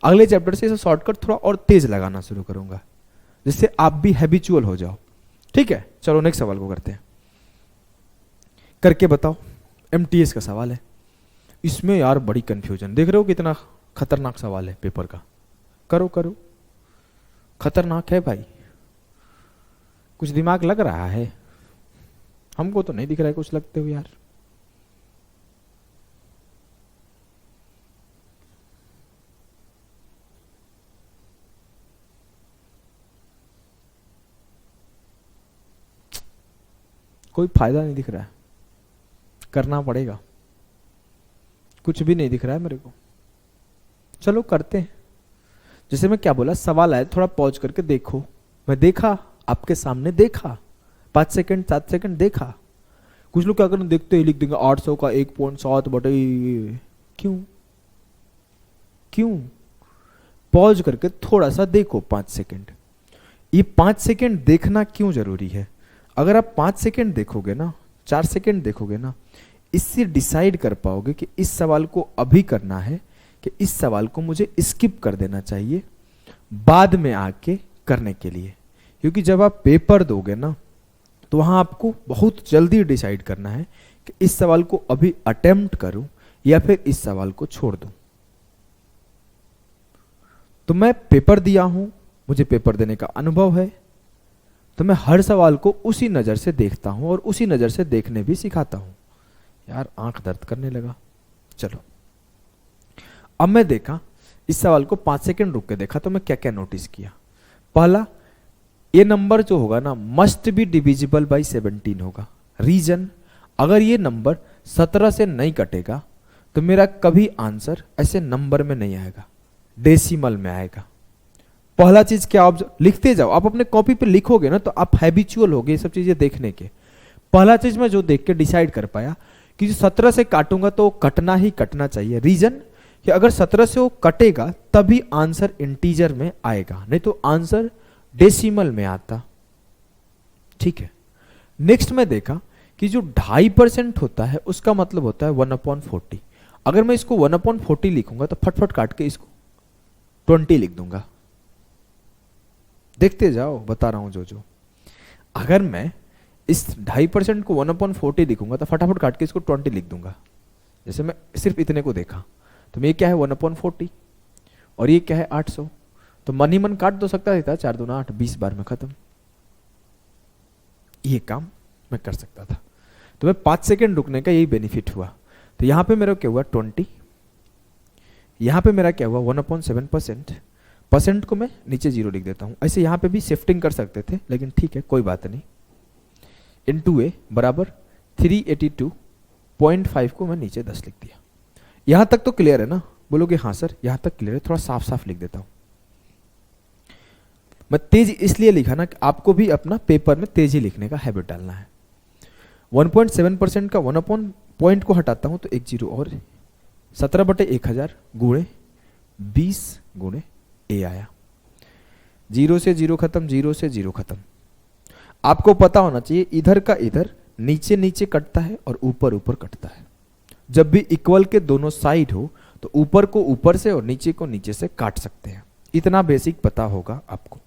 अगले चैप्टर से शॉर्टकट थोड़ा और तेज लगाना शुरू करूंगा, जिससे आप भी हैबिचुअल हो जाओ। ठीक है, चलो नेक्स्ट सवाल को करते हैं। करके बताओ, एमटीएस का सवाल है। इसमें यार बड़ी कंफ्यूजन, देख रहे हो कितना खतरनाक सवाल है पेपर का। करो करो, खतरनाक है भाई। कुछ दिमाग लग रहा है, हमको तो नहीं दिख रहा है कुछ लगते हुए यार। कोई फायदा नहीं दिख रहा है, करना पड़ेगा। कुछ भी नहीं दिख रहा है मेरे को। चलो करते हैं। जैसे मैं क्या बोला, सवाल आया थोड़ा पॉज करके देखो। मैं देखा, आपके सामने देखा, 5 सेकंड 7 सेकंड देखा। कुछ लोग क्या करें, देखते ही लिख देंगे 800 का 1.7 बटे। क्यों? पॉज करके थोड़ा सा देखो 5 सेकंड। ये 5 सेकंड देखना क्यों जरूरी है? अगर आप 5 सेकंड देखोगे ना, 4 सेकंड देखोगे ना, इससे डिसाइड कर पाओगे कि इस सवाल को अभी करना है कि इस सवाल को मुझे स्किप कर देना चाहिए बाद में आके करने के लिए। क्योंकि जब आप पेपर दोगे ना, तो वहां आपको बहुत जल्दी डिसाइड करना है कि इस सवाल को अभी अटेम्प्ट करूं या फिर इस सवाल को छोड़ दूं। तो मैं पेपर दिया हूं, मुझे पेपर देने का अनुभव है, तो मैं हर सवाल को उसी नजर से देखता हूं और उसी नजर से देखने भी सिखाता हूं। यार आंख दर्द करने लगा। चलो अब मैं देखा इस सवाल को 5 सेकंड रुक के देखा तो मैं क्या क्या नोटिस किया। पहला, ये नंबर जो होगा ना मस्ट बी डिविजिबल बाई 17 होगा। रीजन, अगर ये नंबर 17 से नहीं कटेगा तो मेरा कभी आंसर ऐसे नंबर में नहीं आएगा, डेसिमल में आएगा। पहला चीज क्या, आप लिखते जाओ, आप अपने कॉपी पे लिखोगे ना तो आप हैबिचुअल होगे ये सब चीजें देखने के। पहला चीज मैं जो देख के डिसाइड कर पाया कि जो 17 से काटूंगा तो कटना ही कटना चाहिए। रीजन कि अगर 17 से वो कटेगा तभी आंसर इंटीजर में आएगा, नहीं तो आंसर डेसिमल में आता। ठीक है। नेक्स्ट में देखा कि जो 2.5% होता है उसका मतलब होता है 1/40। अगर मैं इसको 1/40 लिखूंगा तो फटफट काट के इसको 20 लिख दूंगा। देखते जाओ, बता रहा हूं जो अगर मैं इस 2.5% को 1/40 लिखूंगा तो फटाफट काट के इसको 20 लिख दूंगा। जैसे मैं सिर्फ इतने को देखा तो ये क्या है 1/40 और ये क्या है 800, तो मन ही मन काट दो सकता था, 4 दूना 8, 20 बार में खत्म। ये काम मैं कर सकता था। तो मैं 5 सेकेंड रुकने का यही बेनिफिट हुआ। तो यहां पे मेरा क्या हुआ 20, यहां पे मेरा क्या हुआ 1/7%। परसेंट को मैं नीचे 0 लिख देता हूं। ऐसे यहां पे भी शिफ्टिंग कर सकते थे लेकिन ठीक है कोई बात नहीं। इनटू ए बराबर 382.5 को मैं नीचे 10 लिख दिया। यहां तक तो क्लियर है ना? बोलोगे हाँ सर यहां तक क्लियर है, थोड़ा साफ साफ लिख देता हूं। मैं तेज इसलिए लिखा ना कि आपको भी अपना पेपर में तेजी लिखने का हैबिट डालना है। 1.7% का 1 पॉइंट को हटाता हूं तो 1 0 और 17/1000 गुणे 20 गुणे ए आया। 0 से 0 खत्म, 0 से 0 खत्म। आपको पता होना चाहिए इधर का इधर नीचे नीचे कटता है और ऊपर ऊपर कटता है। जब भी इक्वल के दोनों साइड हो तो ऊपर को ऊपर से और नीचे को नीचे से काट सकते हैं। इतना बेसिक पता होगा आपको।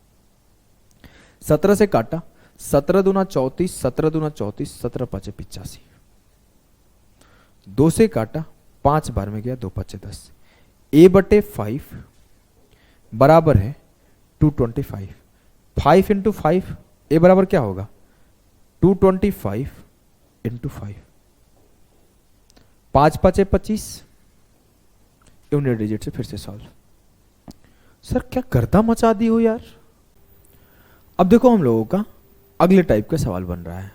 17 से काटा, 17 दूना 34, 17 दूना 34, 17 5 85। 2 से काटा, 5 बार में गया, 2 5 10। a/5 बराबर है 225। 5 इंटू 5 ए बराबर क्या होगा 225 इंटू 5। 5 5 25। यूनिट डिजिट से फिर से सॉल्व। सर क्या गर्दा मचा दी हो यार। अब देखो हम लोगों का अगले टाइप का सवाल बन रहा है।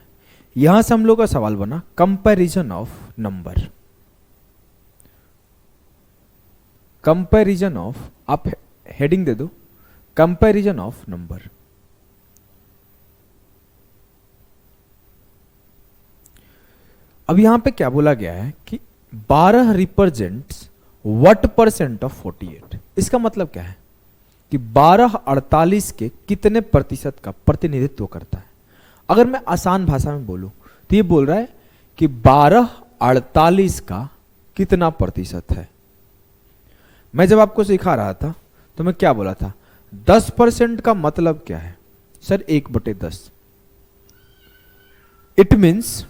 यहां से हम लोग का सवाल बना comparison of number. Comparison of, आप हेडिंग दे दो कंपैरिजन ऑफ नंबर। अब यहां पे क्या बोला गया है कि 12 रिप्रेजेंट्स व्हाट परसेंट ऑफ 48। इसका मतलब क्या है कि 12 48 के कितने प्रतिशत का प्रतिनिधित्व करता है। अगर मैं आसान भाषा में बोलूं तो ये बोल रहा है कि 12 48 का कितना प्रतिशत है। मैं जब आपको सिखा रहा था तो मैं क्या बोला था 10% का मतलब क्या है सर 1/10। इट मीन्स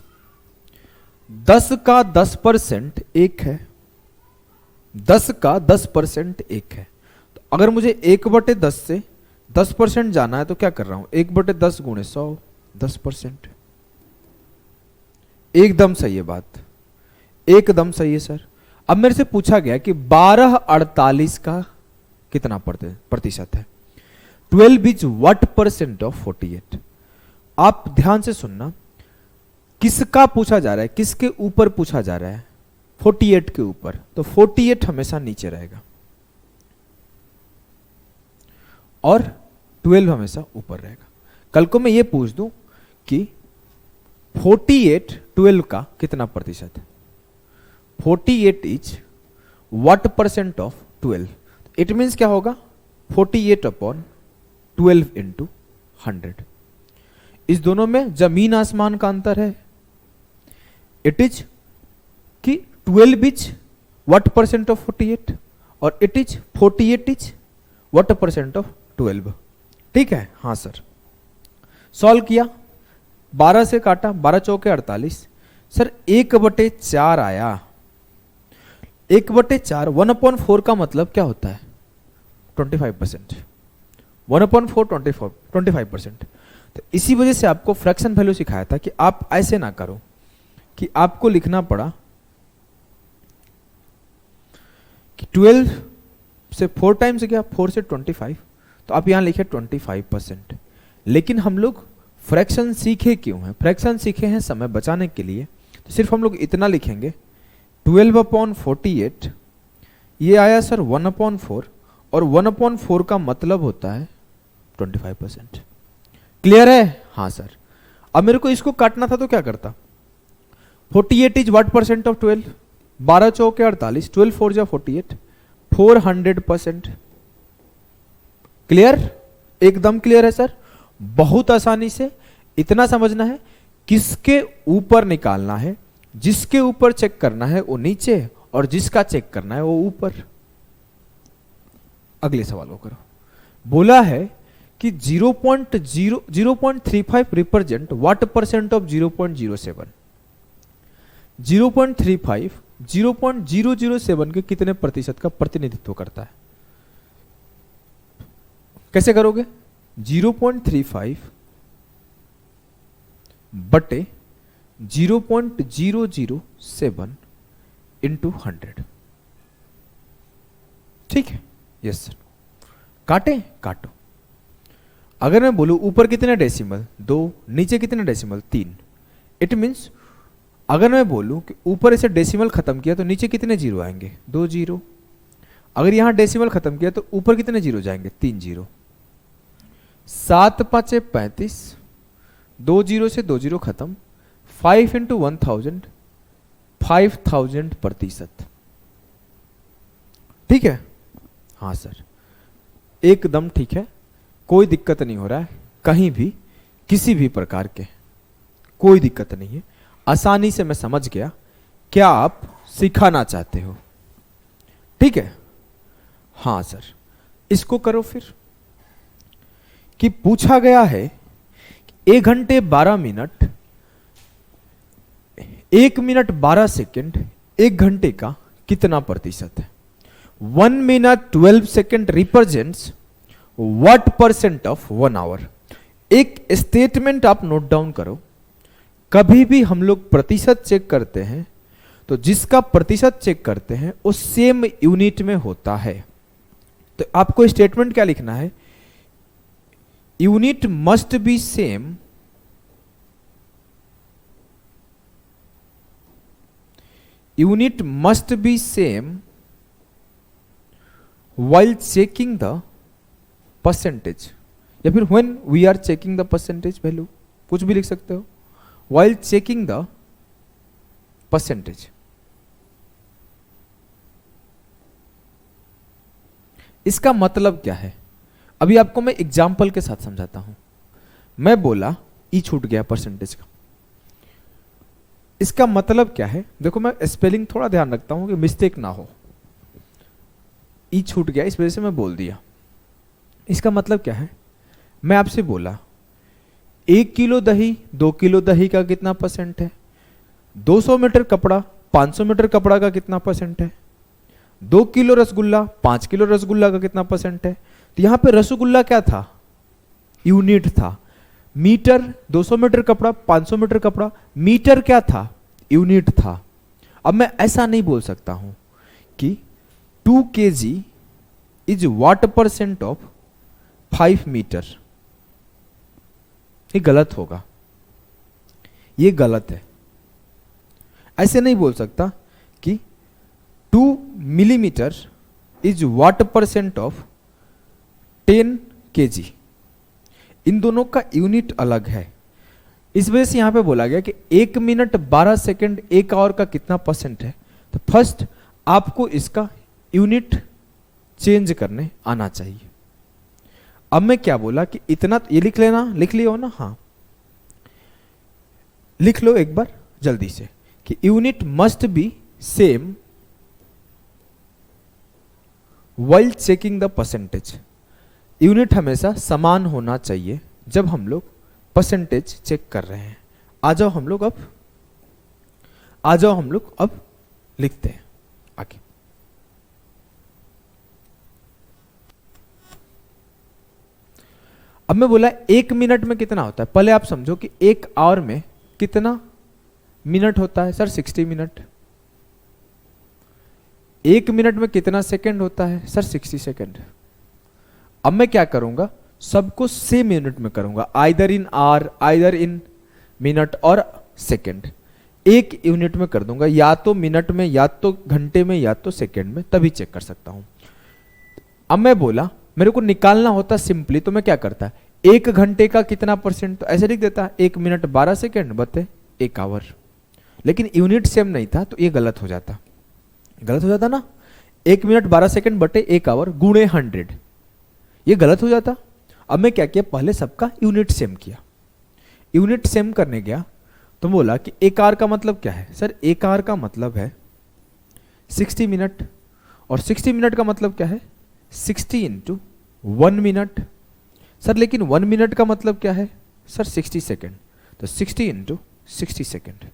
10 का 10% 1 है, 10 का 10% 1 है। तो अगर मुझे 1/10 से 10% जाना है तो क्या कर रहा हूं 1/10 गुणे 100, 10%। एकदम सही है बात, एकदम सही है सर। अब मेरे से पूछा गया कि 12 48 का कितना प्रतिशत है। 12 इज व्हाट परसेंट ऑफ 48। आप ध्यान से सुनना, किसका पूछा जा रहा है, किसके ऊपर पूछा जा रहा है 48 के ऊपर। तो 48 हमेशा नीचे रहेगा और 12 हमेशा ऊपर रहेगा। कल को मैं ये पूछ दूं कि 48 12 का कितना प्रतिशत है। 48 is what percent of 12। It means क्या होगा 48/12 इंटू 100। इस दोनों में जमीन आसमान का अंतर है। इट इज कि 12 इज व्हाट परसेंट ऑफ 48 और it is 48 is what percent of 12। ठीक है हाँ सर। सॉल्व किया, 12 से काटा, 12 चौके 48, सर 1/4 आया। 1/4 1/4 का मतलब क्या होता है? 25%। 1/4 25%। तो इसी वजह से आपको फ्रैक्शन वैल्यू सिखाया था कि आप ऐसे ना करो कि आपको लिखना पड़ा कि 12 से 4 टाइम्स गया, 4 से 25, तो आप यहां लिखे 25%। लेकिन हम लोग फ्रैक्शन सीखे क्यों हैं? फ्रैक्शन सीखे हैं समय बचाने के लिए। तो सिर्फ हम लोग इतना लिखेंगे 12/48, ये आया सर 1/4, और 1/4 का मतलब होता है 25%। क्लियर है? हाँ सर। अब मेरे को इसको काटना था तो क्या करता? 48 इज व्हाट परसेंट ऑफ 12? 12 चौके 48, 12 4 जा 48, 400%। क्लियर? एकदम क्लियर है सर। बहुत आसानी से इतना समझना है, किसके ऊपर निकालना है, जिसके ऊपर चेक करना है वो नीचे, और जिसका चेक करना है वो ऊपर। अगले सवाल को करो। बोला है कि 0.35 रिप्रेजेंट व्हाट परसेंट ऑफ 0.07? 0.35 0.007 के कितने प्रतिशत का प्रतिनिधित्व करता है? कैसे करोगे? 0.35 बटे 0.007 इंटू 100। ठीक है? Yes sir. काटे? काटो। अगर मैं बोलूं ऊपर कितने डेसिमल? 2, नीचे कितने डेसिमल? 3। इट मीन्स अगर मैं बोलूं कि ऊपर इसे डेसिमल खत्म किया तो नीचे कितने जीरो आएंगे? 2 जीरो। अगर यहां डेसिमल खत्म किया तो ऊपर कितने जीरो जाएंगे? 3 जीरो। 7 5 35, 2 जीरो से 2 जीरो खत्म, 5 इंटू 1000, 5000 प्रतिशत। ठीक है? हाँ सर, एकदम ठीक है, कोई दिक्कत नहीं हो रहा है कहीं भी, किसी भी प्रकार के कोई दिक्कत नहीं है। आसानी से मैं समझ गया क्या आप सिखाना चाहते हो। ठीक है? हाँ सर। इसको करो फिर कि पूछा गया है 1 घंटे 12 मिनट, 1 मिनट 12 सेकंड 1 घंटे का कितना प्रतिशत है? 1 minute 12 second represents what percent of 1 hour? एक स्टेटमेंट आप नोट डाउन करो। कभी भी हम लोग प्रतिशत चेक करते हैं तो जिसका प्रतिशत चेक करते हैं वो सेम यूनिट में होता है। तो आपको स्टेटमेंट क्या लिखना है? Unit must be same, unit must be same while checking the percentage, या फिर when we are checking the percentage value, कुछ भी लिख सकते हो। while checking the percentage, इसका मतलब क्या है? अभी आपको मैं एग्जाम्पल के साथ समझाता हूं। मैं बोला ई छूट गया परसेंटेज का, इसका मतलब क्या है? देखो मैं स्पेलिंग थोड़ा ध्यान रखता हूं कि मिस्टेक ना हो। ई छूट गया इस वजह से मैं बोल दिया। इसका मतलब क्या है? मैं आपसे बोला 1 किलो दही 2 किलो दही का कितना परसेंट है? 200 मीटर कपड़ा 500 मीटर कपड़ा का कितना परसेंट है? 2 किलो रसगुल्ला 5 किलो रसगुल्ला का कितना परसेंट है? तो यहां पे रसगुल्ला क्या था? यूनिट था। मीटर 200 मीटर कपड़ा 500 मीटर कपड़ा, मीटर क्या था? यूनिट था। अब मैं ऐसा नहीं बोल सकता हूं कि 2 kg is what percent of 5 metre. ये गलत होगा, ये गलत है। ऐसे नहीं बोल सकता कि 2 millimetre is what percent of 10 kg। इन दोनों का यूनिट अलग है। इस वजह से यहां पे बोला गया कि 1 मिनट 12 सेकंड 1 आवर का कितना परसेंट है। तो फर्स्ट आपको इसका यूनिट चेंज करने आना चाहिए। अब मैं क्या बोला कि इतना, ये लिख लेना, लिख लियो ना? हाँ लिख लो एक बार जल्दी से कि unit must be same while checking the percentage. Unit हमेशा समान होना चाहिए जब हम लोग परसेंटेज चेक कर रहे हैं। आ जाओ हम लोग अब लिखते हैं आगे। अब मैं बोला 1 मिनट में कितना होता है, पहले आप समझो कि 1 आवर में कितना मिनट होता है। Sir 60 minute. 1 मिनट में कितना सेकंड होता है? Sir 60 second. अब मैं क्या करूंगा, सबको सेम यूनिट में करूंगा, either in hour, either in minute और सेकंड। एक यूनिट में कर दूंगा, या तो मिनट में, या तो घंटे में, या तो सेकंड में, तभी चेक कर सकता हूं। अब मैं बोला मेरे को निकालना होता सिंपली, तो मैं क्या करता, 1 घंटे का कितना परसेंट, तो ऐसे लिख देता 1 मिनट 12 सेकंड बते 1 आवर। लेकिन यूनिट सेम नहीं था तो ये गलत हो जाता ना। 1 मिनट 12 सेकंड बटे 1 आवर गुणे 100, ये गलत हो जाता। अब मैं क्या किया, पहले सबका यूनिट सेम किया। यूनिट सेम करने गया तो बोला कि 1 आवर का मतलब क्या है? सर 1 आवर का मतलब है 60 मिनट, और 60 मिनट का मतलब क्या है? 60 इंटू 1 मिनट। सर लेकिन 1 मिनट का मतलब क्या है? सर 60 सेकेंड, तो 60 into 60 second.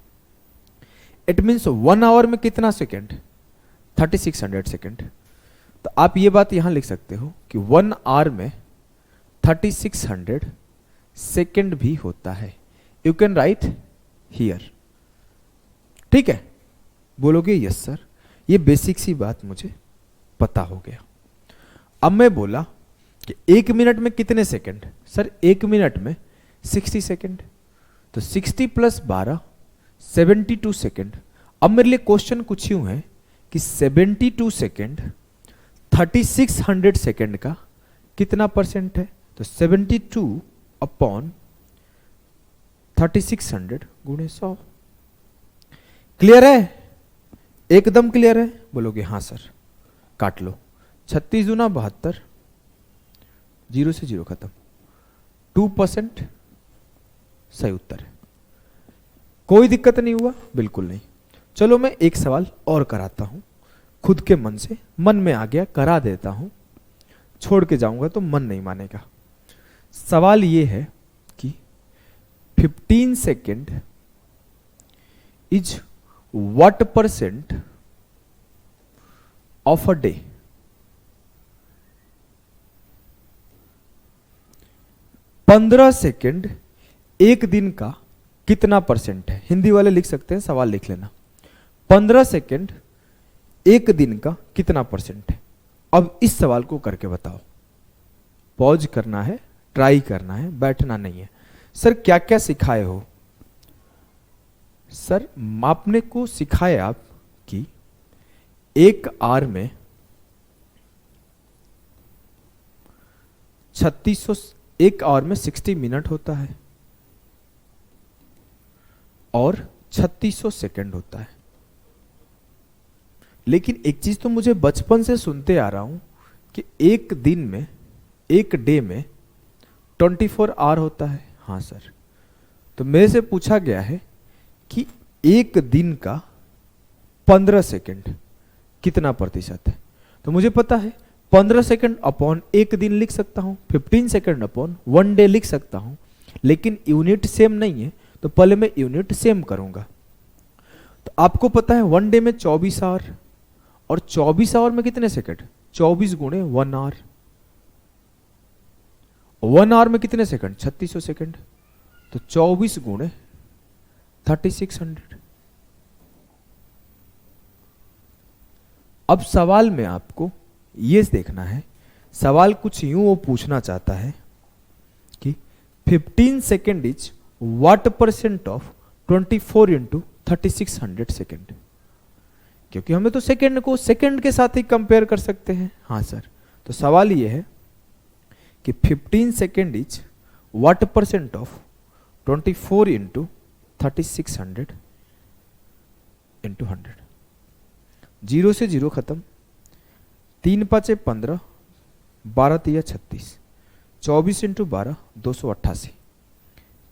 It means 1 hour में कितना सेकेंड? 3600 सेकेंड। तो आप ये बात यहां लिख सकते हो कि 1 आवर में 3600 सेकेंड भी होता है। You can write here. ठीक है, बोलोगे यस सर, ये बेसिक सी बात मुझे पता हो गया। अब मैं बोला कि 1 मिनट में कितने सेकंड? सर 1 मिनट में 60 सेकंड, तो 60 प्लस 12 72 सेकंड। अब मेरे लिए क्वेश्चन कुछ यूं है कि 72 सेकंड 3600 सेकंड का कितना परसेंट है? तो 72 अपॉन 3600 गुणे 100। क्लियर है? एकदम क्लियर है? बोलोगे हाँ सर। काट लो, 36 दूना 72, 0 से 0 खत्म, 2% सही उत्तर है। कोई दिक्कत नहीं हुआ? बिल्कुल नहीं। चलो मैं एक सवाल और कराता हूं, खुद के मन से, मन में आ गया करा देता हूं, छोड़ के जाऊंगा तो मन नहीं मानेगा। सवाल ये है कि 15 second is what percent of a day? पंद्रह सेकेंड एक दिन का कितना परसेंट है? हिंदी वाले लिख सकते हैं, सवाल लिख लेना। 15 सेकेंड एक दिन का कितना परसेंट है? अब इस सवाल को करके बताओ। पॉज करना है, ट्राई करना है, बैठना नहीं है। सर क्या क्या सिखाए हो? सर मापने को सिखाए आप कि 1 आवर में 3600, 1 आवर में 60 मिनट होता है और 3600 सेकंड होता है। लेकिन एक चीज तो मुझे बचपन से सुनते आ रहा हूं कि एक दिन में, एक डे में 24 आवर होता है। हाँ सर, तो मेरे से पूछा गया है कि एक दिन का 15 सेकंड कितना प्रतिशत है? तो मुझे पता है 15 सेकंड अपॉन एक दिन लिख सकता हूं, 15 सेकंड अपॉन 1 डे लिख सकता हूं, लेकिन यूनिट सेम नहीं है तो पहले मैं यूनिट सेम करूंगा। तो आपको पता है 1 डे में 24 आवर, और 24 आवर में कितने सेकंड? 24 गुणे 1 आवर। 1 आवर में कितने सेकंड? 3600 सेकंड, तो 24 गुणे 3600। अब सवाल में आपको ये देखना है, सवाल कुछ यूं वो पूछना चाहता है कि 15 second is what percent of 24 into 3600 second. क्योंकि हमें तो सेकेंड को सेकेंड के साथ ही कंपेयर कर सकते हैं। हाँ सर, तो सवाल ये है कि 15 second is what percent of 24 into 3600 into 100। 0 से 0 खत्म, 3 5 15, 12 3 36, 24 इंटू 12 288,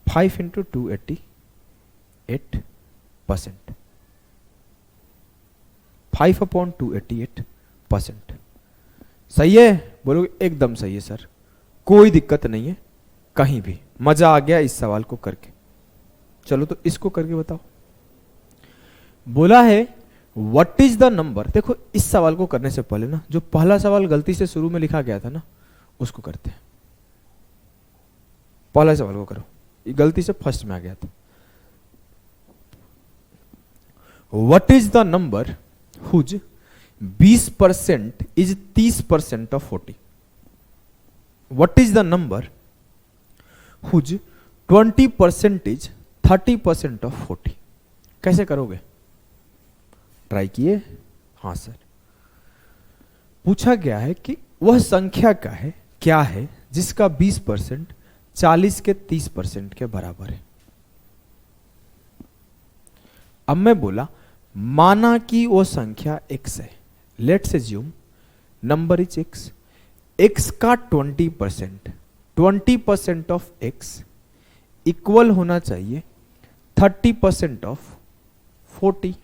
5 इंटू 2 88%, 5 अपॉन 2 88%। सही है? बोलो एकदम सही है सर, कोई दिक्कत नहीं है कहीं भी। मजा आ गया इस सवाल को करके? चलो तो इसको करके बताओ। बोला है व्हाट इज द नंबर। देखो इस सवाल को करने से पहले ना जो पहला सवाल गलती से शुरू में लिखा गया था ना उसको करते हैं। पहला सवाल को करो, ये गलती से फर्स्ट में आ गया था। What is the number whose 20% is 30% of 40। What is the number whose 20% is 30% of 40। कैसे करोगे? ट्राई किए? हाँ सर। पूछा गया है कि वह संख्या क्या है जिसका 20% 40 के 30% के बराबर है। अब मैं बोला माना कि वो संख्या x है। Let's assume number is x। x का 20% ऑफ x इक्वल होना चाहिए 30% ऑफ 40।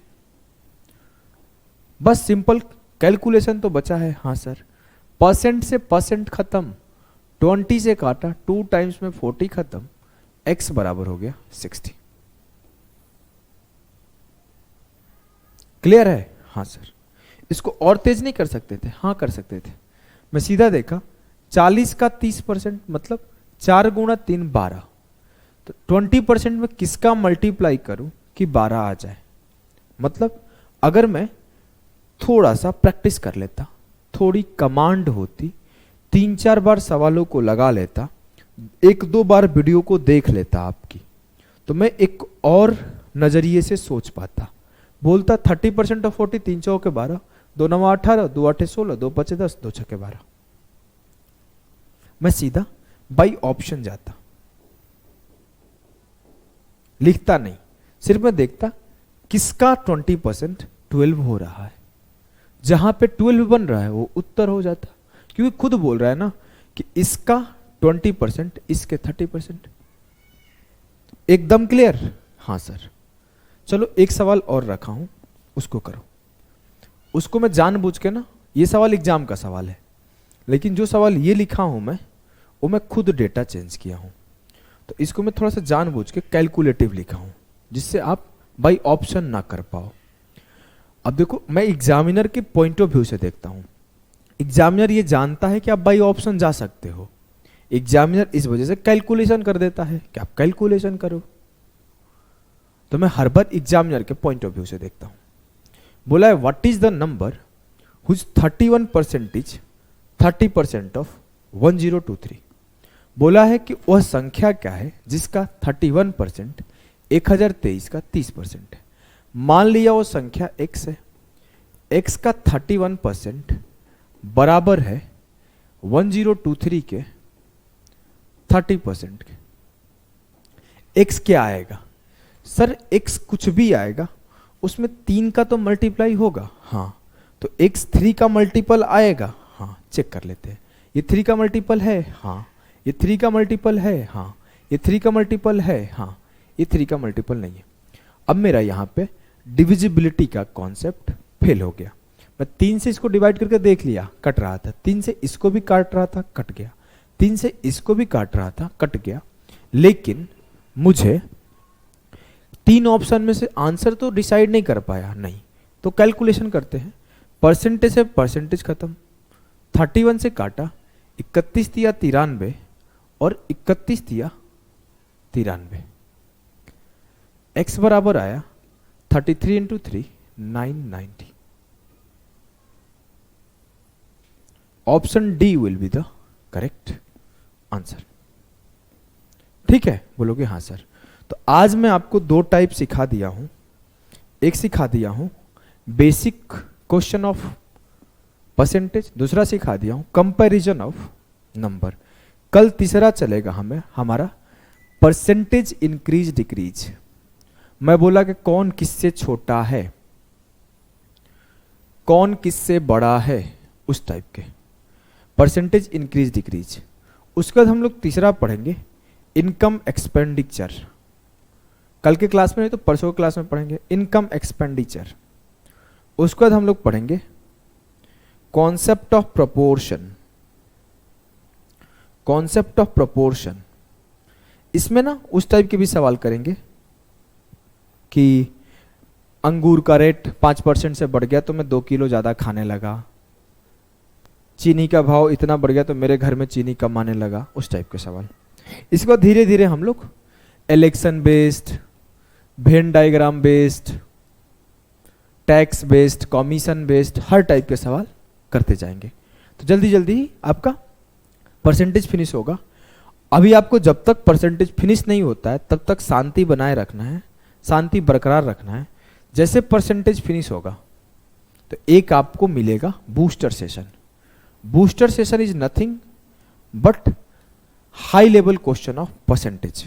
बस सिंपल कैलकुलेशन तो बचा है। हाँ सर, परसेंट से परसेंट खत्म, 20 से काटा, 2 टाइम्स में 40 खत्म, x बराबर हो गया 60। क्लियर है? हाँ सर। इसको और तेज नहीं कर सकते थे? हाँ कर सकते थे। मैं सीधा देखा 40 का 30% मतलब 4 गुणा 3 12। तो 20% में किसका मल्टीप्लाई करूं कि 12 आ जाए। मतलब अगर मैं थोड़ा सा प्रैक्टिस कर लेता, थोड़ी कमांड होती, 3-4 बार सवालों को लगा लेता, 1-2 बार वीडियो को देख लेता आपकी, तो मैं एक और नजरिए से सोच पाता। बोलता 30% ऑफ 40, 3 चौके 12, 2 9 18, 2 8 16, 2 5 10, 2 6 12। मैं सीधा बाई ऑप्शन जाता, लिखता नहीं, सिर्फ मैं देखता किसका 20% 12 हो रहा है। जहां पे 12 बन रहा है वो उत्तर हो जाता, क्योंकि खुद बोल रहा है ना कि इसका 20% इसके 30%। एकदम क्लियर? हाँ सर। चलो एक सवाल और रखा हूं, उसको करो। उसको मैं जानबूझ के ना, ये सवाल एग्जाम का सवाल है, लेकिन जो सवाल ये लिखा हूं मैं, वो मैं खुद डेटा चेंज किया हूं, तो इसको मैं थोड़ा सा जानबूझ के कैलकुलेटिव लिखा हूं, जिससे आप बाई ऑप्शन ना कर पाओ। अब देखो मैं एग्जामिनर के पॉइंट ऑफ व्यू से देखता हूं। एग्जामिनर ये जानता है कि आप बाई ऑप्शन जा सकते हो। एग्जामिनर इस वजह से कैलकुलेशन कर देता है कि आप कैलकुलेशन करो। तो मैं हर बार एग्जामिनर के पॉइंट ऑफ व्यू से देखता हूं। बोला है what is the number whose 31% is 30% of 1023। बोला है कि वह संख्या क्या है जिसका 31% 1023 का 30% है। मान लिया वो संख्या x है, x का 31% बराबर है 1023 के 30% के। x क्या आएगा सर? x कुछ भी आएगा, उसमें 3 का तो मल्टीप्लाई होगा। हाँ, तो x 3 का मल्टीपल आएगा। हाँ, चेक कर लेते हैं। ये 3 का मल्टीपल है। हाँ, ये 3 का मल्टीपल है। हाँ, ये 3 का मल्टीपल है। हाँ, ये 3 का मल्टीपल नहीं है। अब मेरा यहां पे डिविजिबिलिटी का कॉन्सेप्ट फेल हो गया। मैं 3 से इसको डिवाइड करके देख लिया, कट रहा था। 3 से इसको भी काट रहा था, कट गया। 3 से इसको भी काट रहा था, कट गया। लेकिन मुझे 3 ऑप्शन में से आंसर तो डिसाइड नहीं कर पाया। नहीं, तो कैलकुलेशन करते हैं। परसेंटेज से परसेंटेज खत्म, 31 से काटा, 31 दिया 93 और 31 दिया 93। x बराबर आया 33 into 3 990। Option D will be the correct answer. ठीक है? बोलोगे हाँ सर। तो आज मैं आपको 2 टाइप सिखा दिया हूं। एक सिखा दिया हूं बेसिक क्वेश्चन ऑफ परसेंटेज, दूसरा सिखा दिया हूं कंपैरिजन ऑफ नंबर। कल तीसरा चलेगा हमें हमारा परसेंटेज इंक्रीज डिक्रीज। मैं बोला कि कौन किससे छोटा है, कौन किससे बड़ा है, उस टाइप के परसेंटेज इंक्रीज डिक्रीज। उसके बाद हम लोग तीसरा पढ़ेंगे इनकम एक्सपेंडिचर। कल के क्लास में नहीं तो परसों क्लास में पढ़ेंगे इनकम एक्सपेंडिचर। उसके बाद हम लोग पढ़ेंगे concept of proportion. Concept of proportion, इसमें ना उस टाइप के भी सवाल करेंगे कि अंगूर का रेट 5% से बढ़ गया तो मैं 2 किलो ज़्यादा खाने लगा, चीनी का भाव इतना बढ़ गया तो मेरे घर में चीनी कम आने लगा, उस टाइप के सवाल। इसके बाद धीरे धीरे हम लोग election based, Venn diagram based, tax based, commission based, हर टाइप के सवाल करते जाएंगे। तो जल्दी जल्दी आपका परसेंटेज फिनिश होगा। अभी आपको जब तक परसेंटेज फिनिश नहीं होता है तब तक शांति बनाए रखना है, शांति बरकरार रखना है। जैसे परसेंटेज फिनिश होगा तो एक आपको मिलेगा booster session. Booster session is nothing but high level question of percentage.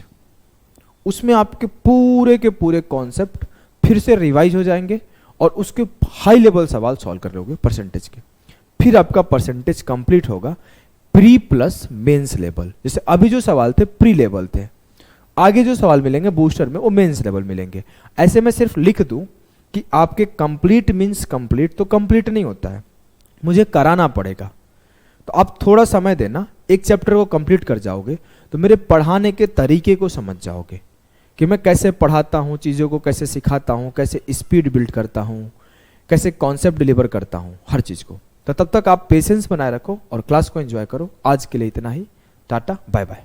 उसमें आपके पूरे के पूरे कॉन्सेप्ट फिर से रिवाइज हो जाएंगे और उसके हाई लेवल सवाल सॉल्व कर लोगे परसेंटेज के। फिर आपका परसेंटेज कंप्लीट होगा प्री प्लस मेंस लेवल। जैसे अभी जो सवाल थे प्री लेवल थे, आगे जो सवाल मिलेंगे बूस्टर में वो मेंस लेवल मिलेंगे। ऐसे में सिर्फ लिख दूं कि आपके कंप्लीट मींस कंप्लीट, तो कंप्लीट नहीं होता है, मुझे कराना पड़ेगा। तो आप थोड़ा समय देना, एक चैप्टर को कंप्लीट कर जाओगे तो मेरे पढ़ाने के तरीके को समझ जाओगे कि मैं कैसे पढ़ाता हूँ, चीज़ों को कैसे सिखाता हूँ, कैसे स्पीड बिल्ड करता हूँ, कैसे कॉन्सेप्ट डिलीवर करता हूँ, हर चीज़ को। तो तब तक आप पेशेंस बनाए रखो और क्लास को एंजॉय करो। आज के लिए इतना ही, टाटा बाय बाय।